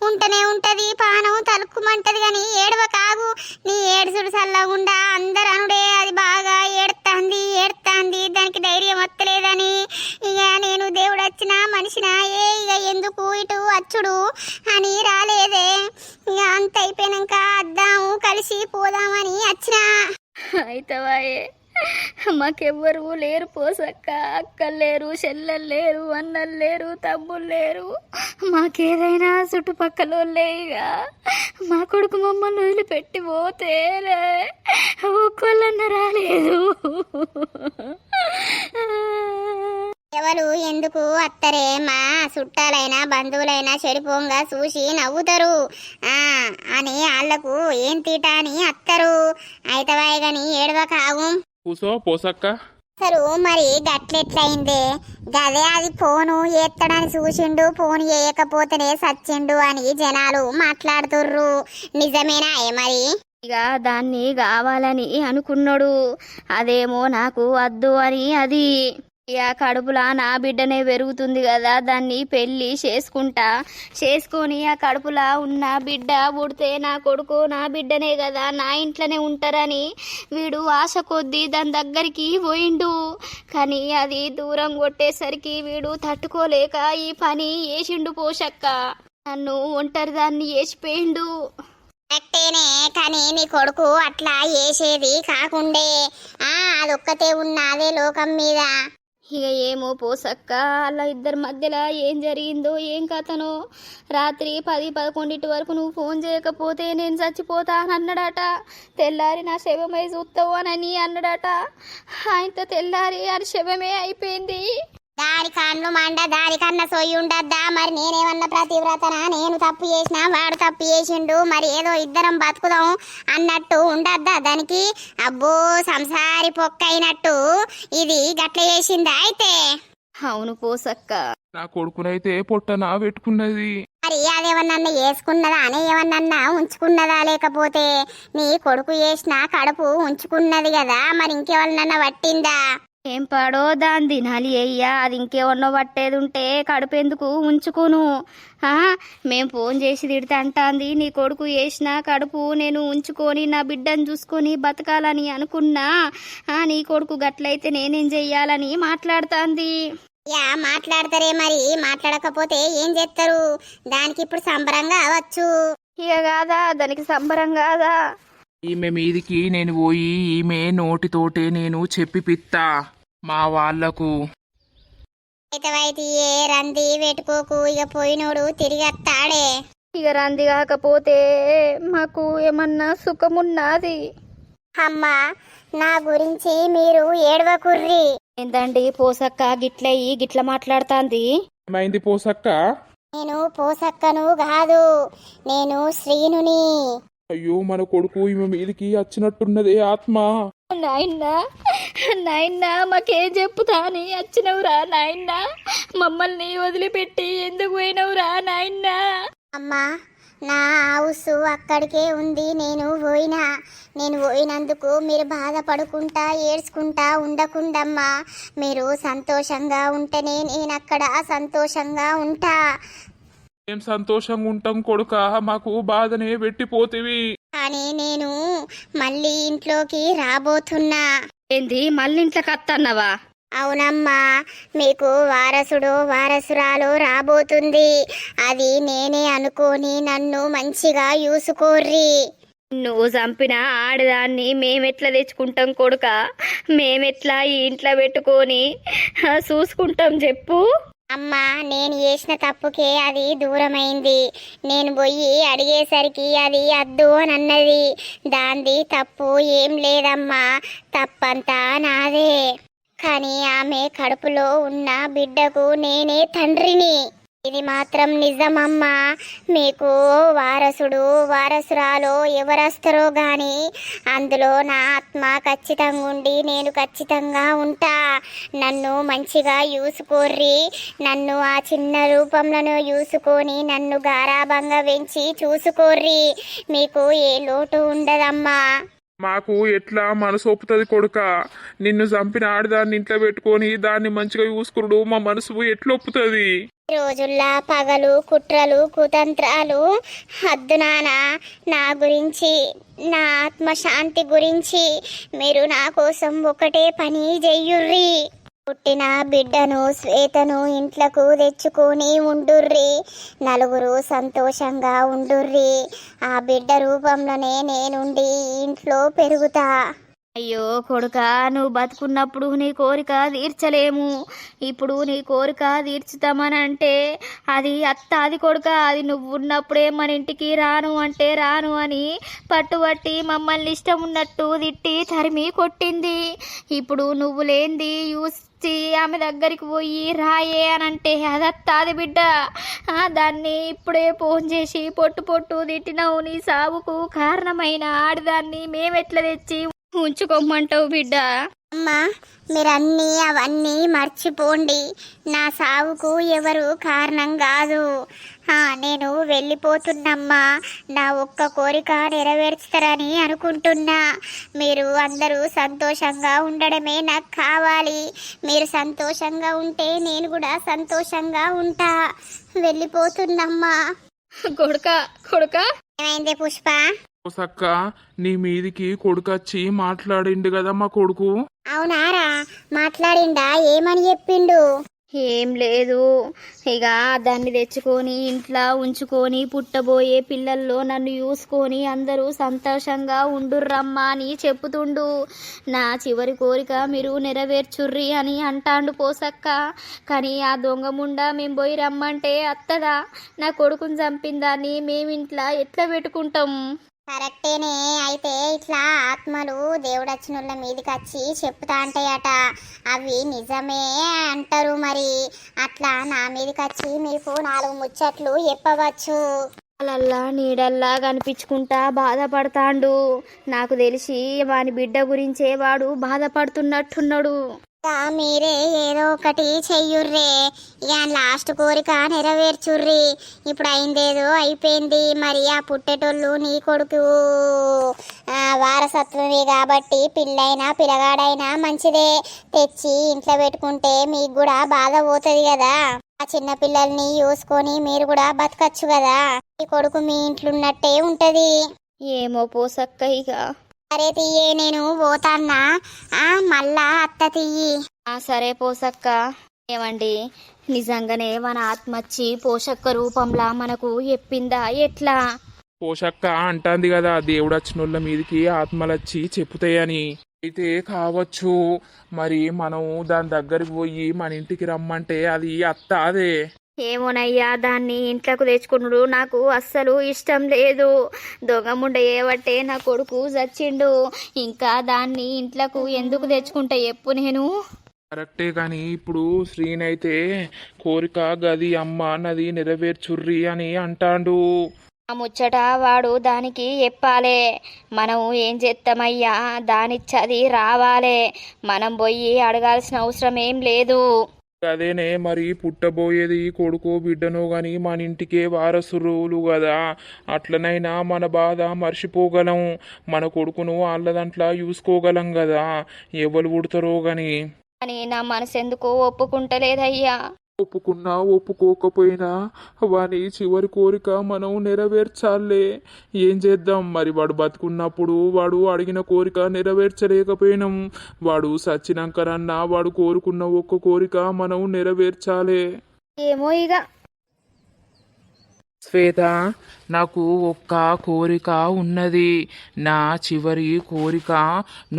ఉంటనే ఉంటది, పానం తలుక్కుమంటది. కానీ ఏడవ కాగు, నీ ఏడుసుడు చల్లగుండా అందరు అనుడే అది బాగా ఏడుతాంది ఏడుతాంది, దానికి ధైర్యం వత్తలేదని ఇక నేను దేవుడు వచ్చిన మనిషినా ఇక ఎందుకు ఇటు వచ్చుడు అని రాలేదే. ఇక అంత అయిపోయినాక అద్దాము కలిసి పోదామని వచ్చిన. అయితవాయే, మాకెవ్వరు లేరు పోసక్క, అక్కలు లేరు, చెల్లెలు లేరు, అన్నలు లేరు, తమ్ముళ్ళు లేరు, మాకేదైనా చుట్టుపక్కల లేగా. మా కొడుకు మమ్మల్ని వదిలిపెట్టి పోతేలే ఒక్కళ్ళన్న రాలేదు. ఎవరు ఎందుకు అత్తరే, మా చుట్టాలైనా బంధువులైనా చెడిపోంగా చూసి నవ్వుతారు అని వాళ్ళకు ఏం తీట అని అత్తరు. అయితవాయి గాని ఏడవ కావు. కూసో పోసక్క. అసలు మరి గట్లెట్లయిందే, గదే అది ఫోను ఎత్తడని చూసిండు, ఫోన్ చేయకపోతేనే సచ్చిండు అని జనాలు మాట్లాడుతుర్రు. నిజమేనా మరి? ఇక దాన్ని కావాలని అనుకున్నాడు, అదేమో నాకు వద్దు అని. అది ఇక కడుపులా నా బిడ్డనే పెరుగుతుంది కదా, దాన్ని పెళ్ళి చేసుకొని ఆ కడుపులా ఉన్న బిడ్డ పుడితే నా కొడుకు నా బిడ్డనే కదా, నా ఇంట్లోనే ఉంటారని వీడు ఆశ కొద్దీ దాని దగ్గరికి పోయిండు. కానీ అది దూరం కొట్టేసరికి వీడు తట్టుకోలేక ఈ పని చేసిండు పోషక్క, నన్ను ఒంటరి దాన్ని చేసిపోయిండు. కరెక్టేనే, కానీ నీ కొడుకు అట్లా చేసేది కాకుండే, అదొక్కతే ఉన్నదే లోకం మీద. ఇక ఏమో పోసక్క, అలా ఇద్దరి మధ్యలో ఏం జరిగిందో ఏం కథనో. రాత్రి 10-11 వరకు నువ్వు ఫోన్ చేయకపోతే నేను చచ్చిపోతా అని అన్నాడట. తెల్లారి నా శవమై చూస్తావు అని అన్నాడట. ఆయనతో తెల్లారి అది శవమే అయిపోయింది. దాని కన్ను మండ, దానికన్నా సొయ్యి ఉండద్దా? మరి నేనేమన్నా ప్రతివ్రతనా? నేను తప్పు చేసినా వాడు తప్పు చేసిండు, మరి ఏదో ఇద్దరం బతుకుదాం అన్నట్టు ఉండద్దా దానికి? అబ్బో సంసారి పొక్కైనట్టు ఇది గట్ల చేసిందా అయితే? అవును పోసక్క, నా కొడుకునైతే పొట్టన పెట్టుకున్నది. మరి అదేమన్నా వేసుకున్నదా అని ఏమన్నా ఉంచుకున్నదా? లేకపోతే నీ కొడుకు చేసిన కడుపు ఉంచుకున్నది కదా, మరి ఇంకెవరినన్నా పట్టిందా? ఏం పాడో దాని తినాలి అయ్యా, అది ఇంకేమన్నా పట్టేది ఉంటే కడుపు ఎందుకు ఉంచుకోను. మేము ఫోన్ చేసి తిడితే అంటాంది, నీ కొడుకు వేసిన కడుపు నేను ఉంచుకొని నా బిడ్డను చూసుకొని బతకాలని అనుకున్నా, నీ కొడుకు గట్లయితే నేనేం చెయ్యాలని మాట్లాడుతాంది. మాట్లాడతారే, మరి మాట్లాడకపోతే ఏం చేస్తారు? దానికి ఇప్పుడు సంబరంగా అవచ్చు. ఇక కాదా దానికి సంబరం కాదా? ఈమె మీదికి నేను పోయి ఈమె నోటితోటే నేను చెప్పి పిత్తా మా వాళ్లకు. అయితే ఏ రంది పెట్టుకోకు, ఇక పోయినోడు తిరిగి వస్తాడే. ఇక రంది కాకపోతే మాకు ఏమన్నా సుఖమున్నది. అమ్మా, నా గురించి మీరు ఏడవకుర్రి. ఏందండి పోసక్క గిట్లయి గిట్ల మాట్లాడుతాంది? ఏమైంది పోసక్క? నేను పోసక్కను కాదు, నేను శ్రీనుని. అయ్యో మన కొడుకు ఈమె మీదికి వచ్చినట్టున్నదే ఆత్మ. నాయన్నా నాయన్నా మాకేం చెప్పుతా అని వచ్చినవురా నాయన్నా? మమ్మల్ని వదిలిపెట్టి ఎందుకు పోయినవురా నాయన్నా? అమ్మా, నా హౌస్ అక్కడికే ఉంది. నేను పోయినందుకు మీరు బాధపడుకుంటా ఏడ్చుకుంటా ఉండకుండమ్మా. మీరు సంతోషంగా ఉంటేనే నేను అక్కడ సంతోషంగా ఉంటా. ఏం సంతోషంగా ఉంటాం కొడుక, మాకు బాధనే పెట్టిపోతివి. కానీ నేను మళ్ళీ ఇంట్లోకి రాబోతున్నా. ఏంది మళ్ళీ ఇంట్లోకి వస్తాన్నవా? అవునమ్మా, మీకు వారసుడు వారసురాలు రాబోతుంది. అది నేనే అనుకోని నన్ను మంచిగా చూసుకోర్రి. నువ్వు చంపిన ఆడదాన్ని మేమెట్లా తెచ్చుకుంటాం కొడుక? మేమెట్లా ఈ ఇంట్లో పెట్టుకొని చూసుకుంటాం చెప్పు? అమ్మా, నేను చేసిన తప్పుకే అది దూరమైంది. నేను పోయి అడిగేసరికి అది అద్దు అని అన్నది. దాంది తప్పు ఏం లేదమ్మా, తప్పంతా నాదే. కానీ ఆమె కడుపులో ఉన్న బిడ్డకు నేనే తండ్రిని. ఇది మాత్రం నిజమమ్మా. మీకు వారసుడు వారసురాలో ఎవరొస్తారో గాని అందులో నా ఆత్మ ఖచ్చితంగా ఉండి నేను ఖచ్చితంగా ఉంటా. నన్ను మంచిగా చూసుకోర్రి. నన్ను ఆ చిన్న రూపంలో చూసుకొని నన్ను గారాబంగా పెంచి చూసుకోర్రి. మీకు ఏ లోటు ఉండదమ్మా. మాకు ఎట్లా మనసు ఒప్పుతుంది కొడుక? నిన్ను చంపిన ఆడదాన్ని ఇంట్లో పెట్టుకొని దాన్ని మంచిగా చూసుకురుడు మా మనసు ఎట్లా ఒప్పుతుంది? ఈ రోజుల్లా పగలు కుట్రలు కుతంత్రాలు హద్దు నానా. నా గురించి, నా ఆత్మశాంతి గురించి మీరు నా కోసం ఒకటే పని చెయ్యుర్రి. పుట్టిన బిడ్డను శ్వేతను ఇంట్లకు తెచ్చుకొని ఉండుర్రి. నలుగురు సంతోషంగా ఉండుర్రి. ఆ బిడ్డ రూపంలోనే నేనుండి ఇంట్లో పెరుగుతా. అయ్యో కొడుక, నువ్వు బతుకున్నప్పుడు నీ కోరిక తీర్చలేము. ఇప్పుడు నీ కోరిక తీర్చుతామని అంటే అది అది కొడుక. అది నువ్వు ఉన్నప్పుడే మన ఇంటికి రాను అంటే రాను అని పట్టుబట్టి మమ్మల్ని ఇష్టం ఉన్నట్టు తిట్టి తరిమి కొట్టింది. ఇప్పుడు నువ్వు లేంది చూసి ఆమె దగ్గరికి పోయి రాయే అని అంటే అది బిడ్డ. దాన్ని ఇప్పుడే ఫోన్ చేసి పొట్టు తిట్టినావు. నీ సావుకు కారణమైన ఆడదాన్ని మేమెట్లా తెచ్చి ఉంచుకోమంటావు బిడ్డ? అమ్మా, అవన్నీ మర్చిపోండి. నా సావుకు ఎవరు కారణం కాదు. నేను వెళ్ళిపోతున్నమ్మా. నా ఒక్క కోరిక నెరవేర్చుతారని అనుకుంటున్నా. మీరు అందరూ సంతోషంగా ఉండడమే నాకు కావాలి. మీరు సంతోషంగా ఉంటే నేను కూడా సంతోషంగా ఉంటా. వెళ్ళిపోతున్నమ్మా. కొడుక ఏమైంది పుష్ప? పోసక్క, నీ మీదికి కొడుకొచ్చి మాట్లాడిండు కదా మా కొడుకు. అవునారా? మాట్లాడిండా? ఏమని చెప్పిండు? ఏం లేదు, ఇక దాన్ని తెచ్చుకొని ఇంట్లో ఉంచుకొని పుట్టబోయే పిల్లల్లో నన్ను చూసుకొని అందరూ సంతోషంగా ఉండుర్రమ్మా అని చెప్పుతుండు. నా చివరి కోరిక మీరు నెరవేర్చుర్రి అని అంటాండు పోసక్క. కానీ ఆ దొంగ ముండా మేము పోయి రమ్మంటే అత్తదా? నా కొడుకుని చంపిందాన్ని మేమింట్లో ఎట్లా పెట్టుకుంటాం? కరెక్టేనే. అయితే ఇట్లా ఆత్మలు దేవుడచ్చినుళ్ళ మీదకి వచ్చి చెప్తా అంటాయట. అవి నిజమే అంటారు. మరి అట్లా నా మీదకి వచ్చి మీకు 4 ముచ్చట్లు చెప్పవచ్చు. అలల్లా నీడల్లా కనిపించుకుంటా బాధపడతాండు. నాకు తెలిసి వాని బిడ్డ గురించే వాడు బాధపడుతున్నట్టున్నాడు. మీరే ఏదో ఒకటి చెయ్యుర్రే. ఇక లాస్ట్ కోరిక నెరవేర్చుర్రి. ఇప్పుడు అయిందేదో అయిపోయింది. మరి ఆ పుట్టేటోళ్ళు నీ కొడుకు వారసత్వమే కాబట్టి పిల్లైనా పిల్లగాడైనా మంచిదే. తెచ్చి ఇంట్లో పెట్టుకుంటే మీకు కూడా బాధ పోతుంది కదా. ఆ చిన్న పిల్లల్ని చూసుకొని మీరు కూడా బతకచ్చు కదా. ఈ కొడుకు మీ ఇంట్లో ఉన్నట్టే ఉంటది. ఏమో పోసక్క. ఇక సరే తీయే, నేను పోతాన్నా. మళ్ళా అత్త తీయి. సరే పోసక్క. ఏమండి, నిజంగానే మన ఆత్మచ్చి పోషక్క రూపంలా మనకు చెప్పిందా ఎట్లా? పోషక్క అంటాంది కదా దేవుడు వచ్చినోళ్ళ మీదికి ఆత్మలచ్చి చెప్పుతాయని. అయితే కావచ్చు. మరి మనం దాని దగ్గరికి పోయి మన ఇంటికి రమ్మంటే అది అత్త అదే. ఏమోనయ్యా, దాన్ని ఇంట్లోకి తెచ్చుకున్నాడు నాకు అస్సలు ఇష్టం లేదు. దొంగముండ ఏవట్టే నా కొడుకు చచ్చిండు, ఇంకా దాన్ని ఇంట్లోకి ఎందుకు తెచ్చుకుంటా చెప్పు నేను. కరెక్టే కానీ ఇప్పుడు శ్రీనైతే కోరిక గది అమ్మ అన్నది నెరవేర్చుర్రి అని అంటాండు. ఆ ముచ్చట వాడు దానికి చెప్పాలే. మనం ఏం చేస్తామయ్యా, దానిచ్చది రావాలే. మనం పోయి అడగాల్సిన అవసరం ఏం లేదు. అదేనే మరి పుట్టబోయేది కొడుకో బిడ్డనో గాని మన ఇంటికే వారసురులు కదా. అట్లనైనా మన బాధ మర్చిపోగలం, మన కొడుకును వాళ్ళ దాంట్లో చూసుకోగలం కదా, ఎవరు పుడతారో గాని. అని నా మనసు ఎందుకో ఒప్పుకుంటలేదయ్యా. ఒప్పుకున్నా ఒప్పుకోకపోయినా వాని చివరి కోరిక మనం నెరవేర్చాలే. ఏం చేద్దాం మరి, వాడు బతుకున్నప్పుడు వాడు అడిగిన కోరిక నెరవేర్చలేకపోయినాం. వాడు సచ్చినాకనన్నా వాడు కోరుకున్న ఒక్క కోరిక మనం నెరవేర్చాలే. ఏమో ఇక. శ్వేత, నాకు ఒక్క కోరిక ఉన్నది. నా చివరి కోరిక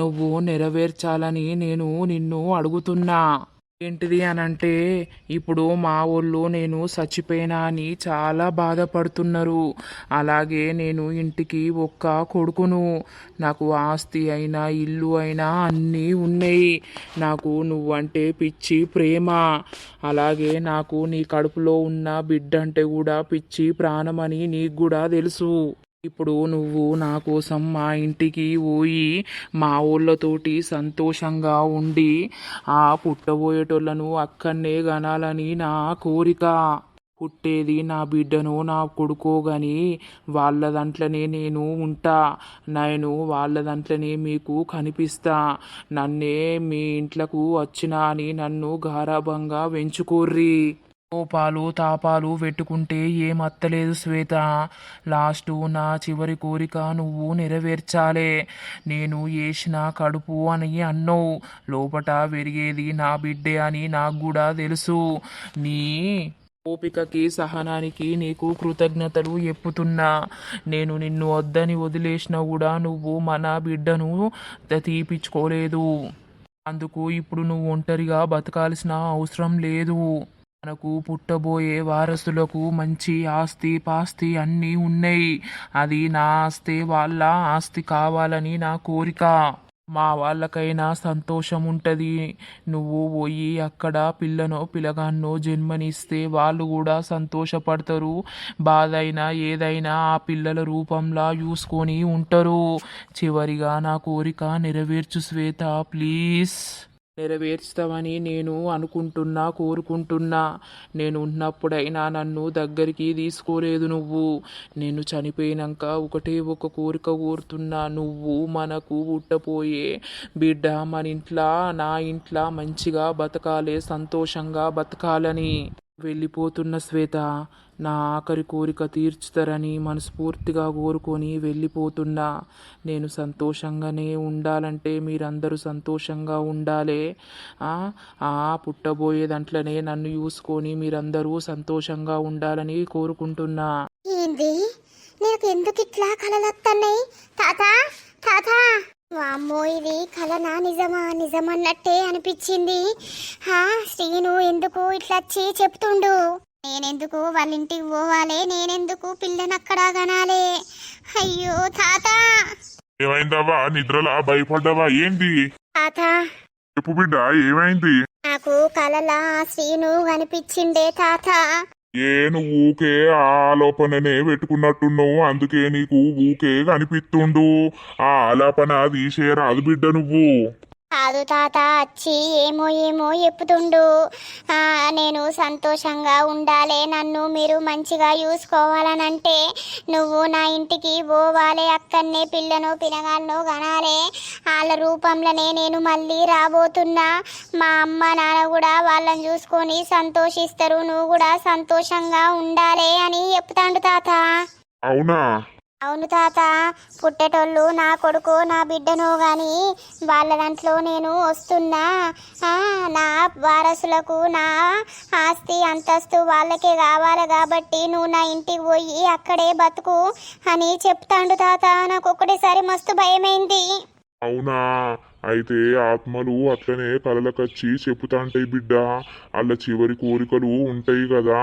నువ్వు నెరవేర్చాలని నేను నిన్ను అడుగుతున్నా. ఏంటిది అనంటే, ఇప్పుడు మా ఊళ్ళో నేను చచ్చిపోయినా అని చాలా బాధపడుతున్నారు. అలాగే నేను ఇంటికి ఒక్క కొడుకును. నాకు ఆస్తి అయినా ఇల్లు అయినా అన్నీ ఉన్నాయి. నాకు నువ్వంటే పిచ్చి ప్రేమ. అలాగే నాకు నీ కడుపులో ఉన్న బిడ్డ అంటే కూడా పిచ్చి ప్రాణమని నీకు కూడా తెలుసు. ఇప్పుడు నువ్వు నా కోసం మా ఇంటికి పోయి మా ఊళ్ళతోటి సంతోషంగా ఉండి ఆ పుట్టబోయేటోళ్ళను అక్కడనే గనాలని నా కోరిక. పుట్టేది నా బిడ్డను నా కొడుకో గాని వాళ్ళ దాంట్లోనే నేను ఉంటా. నేను వాళ్ళ దాంట్లోనే మీకు కనిపిస్తా. నన్నే మీ ఇంట్లకు వచ్చినా అని నన్ను గారాబంగా పెంచుకోర్రి. కోపాలు తాపాలు పెట్టుకుంటే ఏమత్తలేదు శ్వేత. లాస్టు నా చివరి కోరిక నువ్వు నెరవేర్చాలే. నేను వేసిన కడుపు అని అన్నావు, లోపట పెరిగేది నా బిడ్డే అని నాకు కూడా తెలుసు. నీ ఓపికకి సహనానికి నీకు కృతజ్ఞతలు చెప్పుతున్నా. నేను నిన్ను వద్దని వదిలేసినా కూడా నువ్వు మన బిడ్డను తీపించుకోలేదు. అందుకు ఇప్పుడు నువ్వు ఒంటరిగా బతకాల్సిన అవసరం లేదు. మనకు పుట్టబోయే వారసులకు మంచి ఆస్తి పాస్తి అన్నీ ఉన్నాయి. అది నా ఆస్తి వాళ్ళ ఆస్తి కావాలని నా కోరిక. మా వాళ్ళకైనా సంతోషం ఉంటుంది. నువ్వు పోయి అక్కడ పిల్లనో పిల్లగాన్నో జన్మనిస్తే వాళ్ళు కూడా సంతోషపడతారు. బాధ అయినా ఏదైనా ఆ పిల్లల రూపంలా చూసుకొని ఉంటారు. చివరిగా నా కోరిక నెరవేర్చు శ్వేత, ప్లీజ్. నెరవేర్చుతావని నేను అనుకుంటున్నా, కోరుకుంటున్నా. నేను ఉన్నప్పుడైనా నన్ను దగ్గరికి తీసుకోలేదు నువ్వు. నేను చనిపోయినాక ఒకటే ఒక కోరిక కోరుతున్నా. నువ్వు మనకు పుట్టపోయే బిడ్డ మన ఇంట్లో నా ఇంట్లో మంచిగా బతకాలే, సంతోషంగా బతకాలని. వెళ్ళిపోతున్న శ్వేత, నా ఆఖరి కోరిక తీర్చుతారని మనస్ఫూర్తిగా కోరుకొని వెళ్ళిపోతున్నా. నేను సంతోషంగానే ఉండాలంటే మీరందరూ సంతోషంగా ఉండాలి. పుట్టబోయే దాంట్లోనే నన్ను చూసుకొని మీరందరూ సంతోషంగా ఉండాలని కోరుకుంటున్నా. ఏంది, నాకు ఎందుకు ఇట్లా కలలొస్తున్నాయి? తాత తాత, వామ్మో ఇది కలనా నిజమా? నిజమన్నట్టే అనిపించింది. శ్రీను ఎందుకు ఇట్లా వచ్చి చెప్తుండు? నేనెందుకు వాళ్ళ ఇంటికి పోవాలి? నేనెందుకు పిల్లనక్కడా గనాలే? అయ్యో తాత. ఏమైందవ్వా? నిద్రలా భయపడ్డావా ఏంది? తాత, చెప్పు బిడ్డ, ఏమైంది? నాకు కలలా శ్రీను కనిపించిండే తాత. నువ్వు ఊకే ఆలోపననే పెట్టుకున్నట్టున్నావు, అందుకే నీకు ఊకే కనిపిస్తుండు. ఆ ఆలాపన తీసేరాదు బిడ్డ నువ్వు. కాదు తాత, వచ్చి ఏమో ఏమో చెప్పుతుండు. నేను సంతోషంగా ఉండాలి, నన్ను మీరు మంచిగా చూసుకోవాలనంటే నువ్వు నా ఇంటికి పోవాలి, అక్కడనే పిల్లను పిల్లగాళ్ళను కనాలి, వాళ్ళ రూపంలోనే నేను మళ్ళీ రాబోతున్నా. మా అమ్మ నాన్న కూడా వాళ్ళని చూసుకొని సంతోషిస్తారు, నువ్వు కూడా సంతోషంగా ఉండాలి అని చెప్తాండు తాత. అవునా? అవును తాత. పుట్టేటోళ్ళు నా కొడుకు నా బిడ్డను గాని వాళ్ళ దాంట్లో నేను వస్తున్నా. నా వారసులకు నా ఆస్తి అంతస్తు వాళ్ళకే కావాలి కాబట్టి నువ్వు నా ఇంటికి పోయి అక్కడే బతుకు అని చెప్తాండు తాత. నాకు ఒక్కటేసారి మస్తు భయమైంది. అవునా? అయితే ఆత్మలు అట్లనే కలలకచ్చి చెప్పుతాంటాయి బిడ్డ. అల్ల చివరి కోరికలు ఉంటాయి కదా,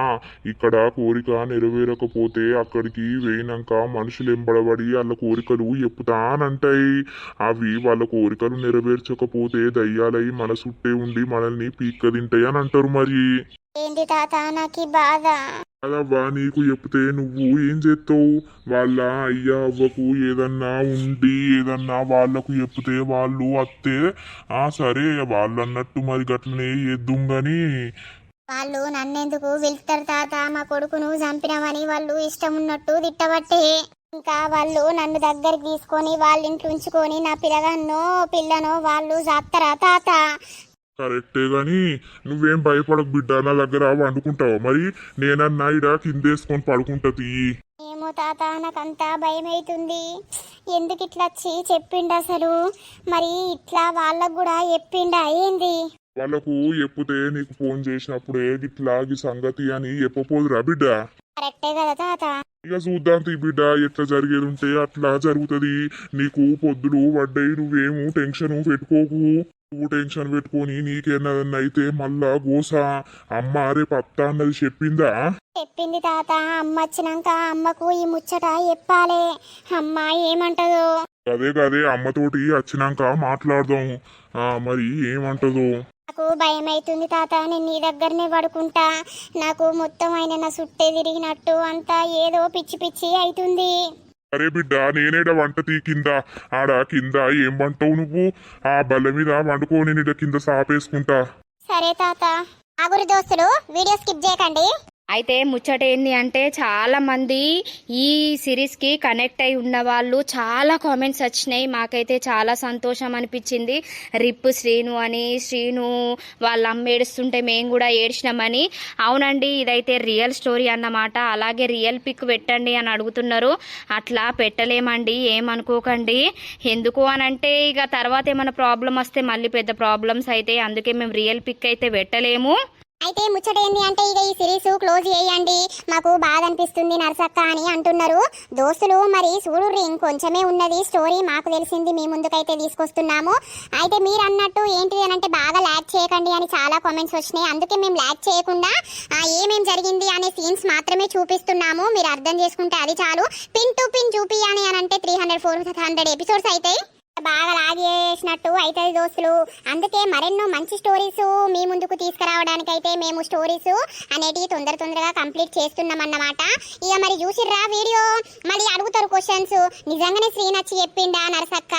ఇక్కడ కోరిక నెరవేరకపోతే అక్కడికి వేయినాక మనుషులు ఎంబడబడి వాళ్ళ కోరికలు చెప్పుతానంటాయి. అవి వాళ్ళ కోరికలు నెరవేర్చకపోతే దయ్యాలై మన చుట్టే ఉండి మనల్ని పీక్క తింటాయి అని అంటారు. మరి ఏంటి తాత నాకు ఈ బాధ? అదవ్వా, నీకు చెప్తే నువ్వు ఏం చేస్తావు? వాళ్ళ అయ్యా అవ్వకు ఏదన్నా ఉండి ఏదన్నా వాళ్ళకు చెప్తే వాళ్ళు అత్తే సరే వాళ్ళు అన్నట్టు మరి గట్లనే చేద్దుం గాని. వాళ్ళు నన్నెందుకు పిలుస్తారు తాత? మా కొడుకును చంపినవని వాళ్ళు ఇష్టం ఉన్నట్టు తిట్టబట్టే. ఇంకా వాళ్ళు నన్ను దగ్గరికి తీసుకొని వాళ్ళ ఇంట్లో ఉంచుకొని నా పిల్లగాన్నో పిల్లనో వాళ్ళు చేస్తారా తాత? కరెక్టే గాని నువ్వేం భయపడకు బిడ్డ, నా దగ్గర వండుకుంటావా? మరి నేనన్నా ఇడ కిందేసుకొని పడుకుంటది. ఏమో తాత, నాకంతా భయం అవుతుంది. ఎందుకు ఇట్లా వచ్చి చెప్పిండు అసలు? మరి ఇట్లా వాళ్ళకు కూడా చెప్పిండా ఏంది? వాళ్ళకు ఎప్పుతే నీకు ఫోన్ చేసినప్పుడే గిట్లా ఈ సంగతి అని చెప్పపోదురా బిడ్డ? కరెక్టే కదా తాత? ఇక చూద్దాం తీ బిడ్డ, ఎట్లా జరిగేది ఉంటే అట్లా జరుగుతుంది. నీకు పొద్దులు పడ్డాయి, నువ్వేమో టెన్షన్ పెట్టుకోకు. నువ్వు టెన్షన్ పెట్టుకొని నీకేదన్నా అయితే మళ్ళా గోసా. అమ్మ రేపు అత్త అన్నది చెప్పిందా? చెప్పింది తాత. అమ్మ వచ్చినాక అమ్మకు ఈ ముచ్చట చెప్పాలే. అమ్మ ఏమంటదో? అదే అమ్మతోటి వచ్చినాక మాట్లాడదాం. మరి ఏమంటదో? నాకు భయం అవుతుంది తాత. నేను నీ దగ్గరనే పడుకుంటా. నాకు మొత్తం ఆయన నా చుట్టే తిరిగినట్టు అంతా ఏదో పిచ్చి పిచ్చి అవుతుంది. అరే బిడ్డ, నేనేడ వంట తీ కింద. ఆడ కింద ఏం వంటావు నువ్వు? ఆ బల్ల మీద వండుకో, నేను ఇడ కింద సాపేసుకుంటా. సరే తాత. ఆగురు దోస్తులు, వీడియో స్కిప్ చేయకండి. అయితే ముచ్చట ఏంది అంటే చాలా మంది ఈ సిరీస్కి కనెక్ట్ అయి ఉన్న వాళ్ళు చాలా కామెంట్స్ వచ్చినాయి. మాకైతే చాలా సంతోషం అనిపించింది. రిప్పు శ్రీను అని, శ్రీను వాళ్ళ అమ్మ ఏడుస్తుంటే మేము కూడా ఏడ్చినామని. అవునండి, ఇదైతే రియల్ స్టోరీ అన్నమాట. అలాగే రియల్ పిక్ పెట్టండి అని అడుగుతున్నారు. అట్లా పెట్టలేమండి, ఏమనుకోకండి. ఎందుకు అనంటే ఇక తర్వాత ఏమైనా ప్రాబ్లం వస్తే మళ్ళీ పెద్ద ప్రాబ్లమ్స్ అయితే, అందుకే మేము రియల్ పిక్ అయితే పెట్టలేము. అయితే ముచ్చట ఏంది అంటే ఇక ఈ సిరీస్ క్లోజ్ చేయండి, మాకు బాధ అనిపిస్తుంది నరసక్క అని అంటున్నారు దోస్తులు. మరి చూడుర్రి, ఇంకొంచెమే ఉన్నది స్టోరీ. మాకు తెలిసింది మీ ముందుకైతే తీసుకొస్తున్నాము. అయితే మీరు అన్నట్టు ఏంటి అని అంటే బాగా ల్యాక్ చేయకండి అని చాలా కామెంట్స్ వచ్చినాయి. అందుకే మేము ల్యాక్ చేయకుండా ఏమేం జరిగింది అనే సీన్స్ మాత్రమే చూపిస్తున్నాము. మీరు అర్థం చేసుకుంటే అది చాలు. పిన్ టు పిన్ చూపి అని అంటే 300-400 ఎపిసోడ్స్ అయితే బాగా లాగేసినట్టు అవుతుంది దోస్తులు. అందుకే మరెన్నో మంచి స్టోరీస్ మీ ముందుకు తీసుకురావడానికి అయితే మేము స్టోరీస్ అనేటివి తొందరగా కంప్లీట్ చేస్తున్నాం అన్నమాట. ఇక మరి చూసిర్రా వీడియో? మళ్ళీ అడుగుతారు క్వశ్చన్స్, నిజంగానే శ్రీనచ్చి చెప్పిండా నరసక్క?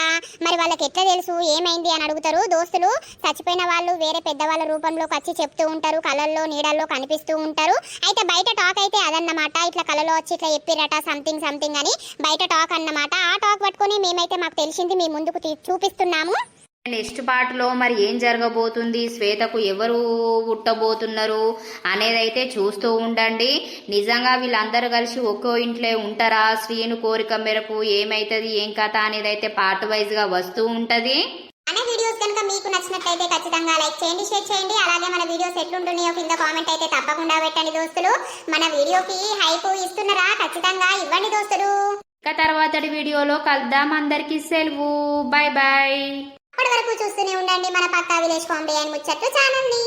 మరి వాళ్ళకి ఎట్లా తెలుసు ఏమైంది అని అడుగుతారు దోస్తులు. చచ్చిపోయిన వాళ్ళు వేరే పెద్దవాళ్ళ రూపంలోకి వచ్చి చెప్తూ ఉంటారు, కళల్లో నీడల్లో కనిపిస్తూ ఉంటారు. అయితే బయట టాక్ అయితే అదన్నమాట. ఇట్లా కళలో వచ్చి ఇట్లా చెప్పిరట సంథింగ్ అని బయట టాక్ అన్నమాట. ఆ టాక్ పట్టుకొని మేమైతే మాకు తెలిసింది మీ ముందుకు చూపిస్తున్నాము. నెక్స్ట్ పార్ట్లో మరి ఏం జరగబోతుంది, శ్వేతకు ఎవరు పుట్టబోతున్నారు అనేది అయితే చూస్తూ ఉండండి. నిజంగా వీళ్ళందరూ కలిసి ఒక్కో ఇంట్లో ఉంటారా? శ్రీను కోరిక మేరకు ఏమైతుంది, ఏం కథ అనేది అయితే పార్ట్ వైజ్ గా వస్తూ ఉంటది. మన వీడియోస్ కనుక మీకు నచ్చినట్లయితే ఖచ్చితంగా లైక్ చేయండి, షేర్ చేయండి. అలాగే మన వీడియోస్ ఎట్లుంటున్నాయో కింద కామెంట్ అయితే తప్పకుండా పెట్టండి దోస్తులు. మన వీడియోకి హైప్ ఇస్తున్నారా? ఖచ్చితంగా ఇవ్వండి దోస్తులు. ఇక తర్వాతటి వీడియోలో కలుద్దాం. అందరికీ సెలవు, బాయ్ బాయ్. అప్పటి వరకు చూస్తూనే ఉండండి మన పక్కా విలేజ్ కామెడీ అండ్ ముచ్చట్లు ఛానల్ ని.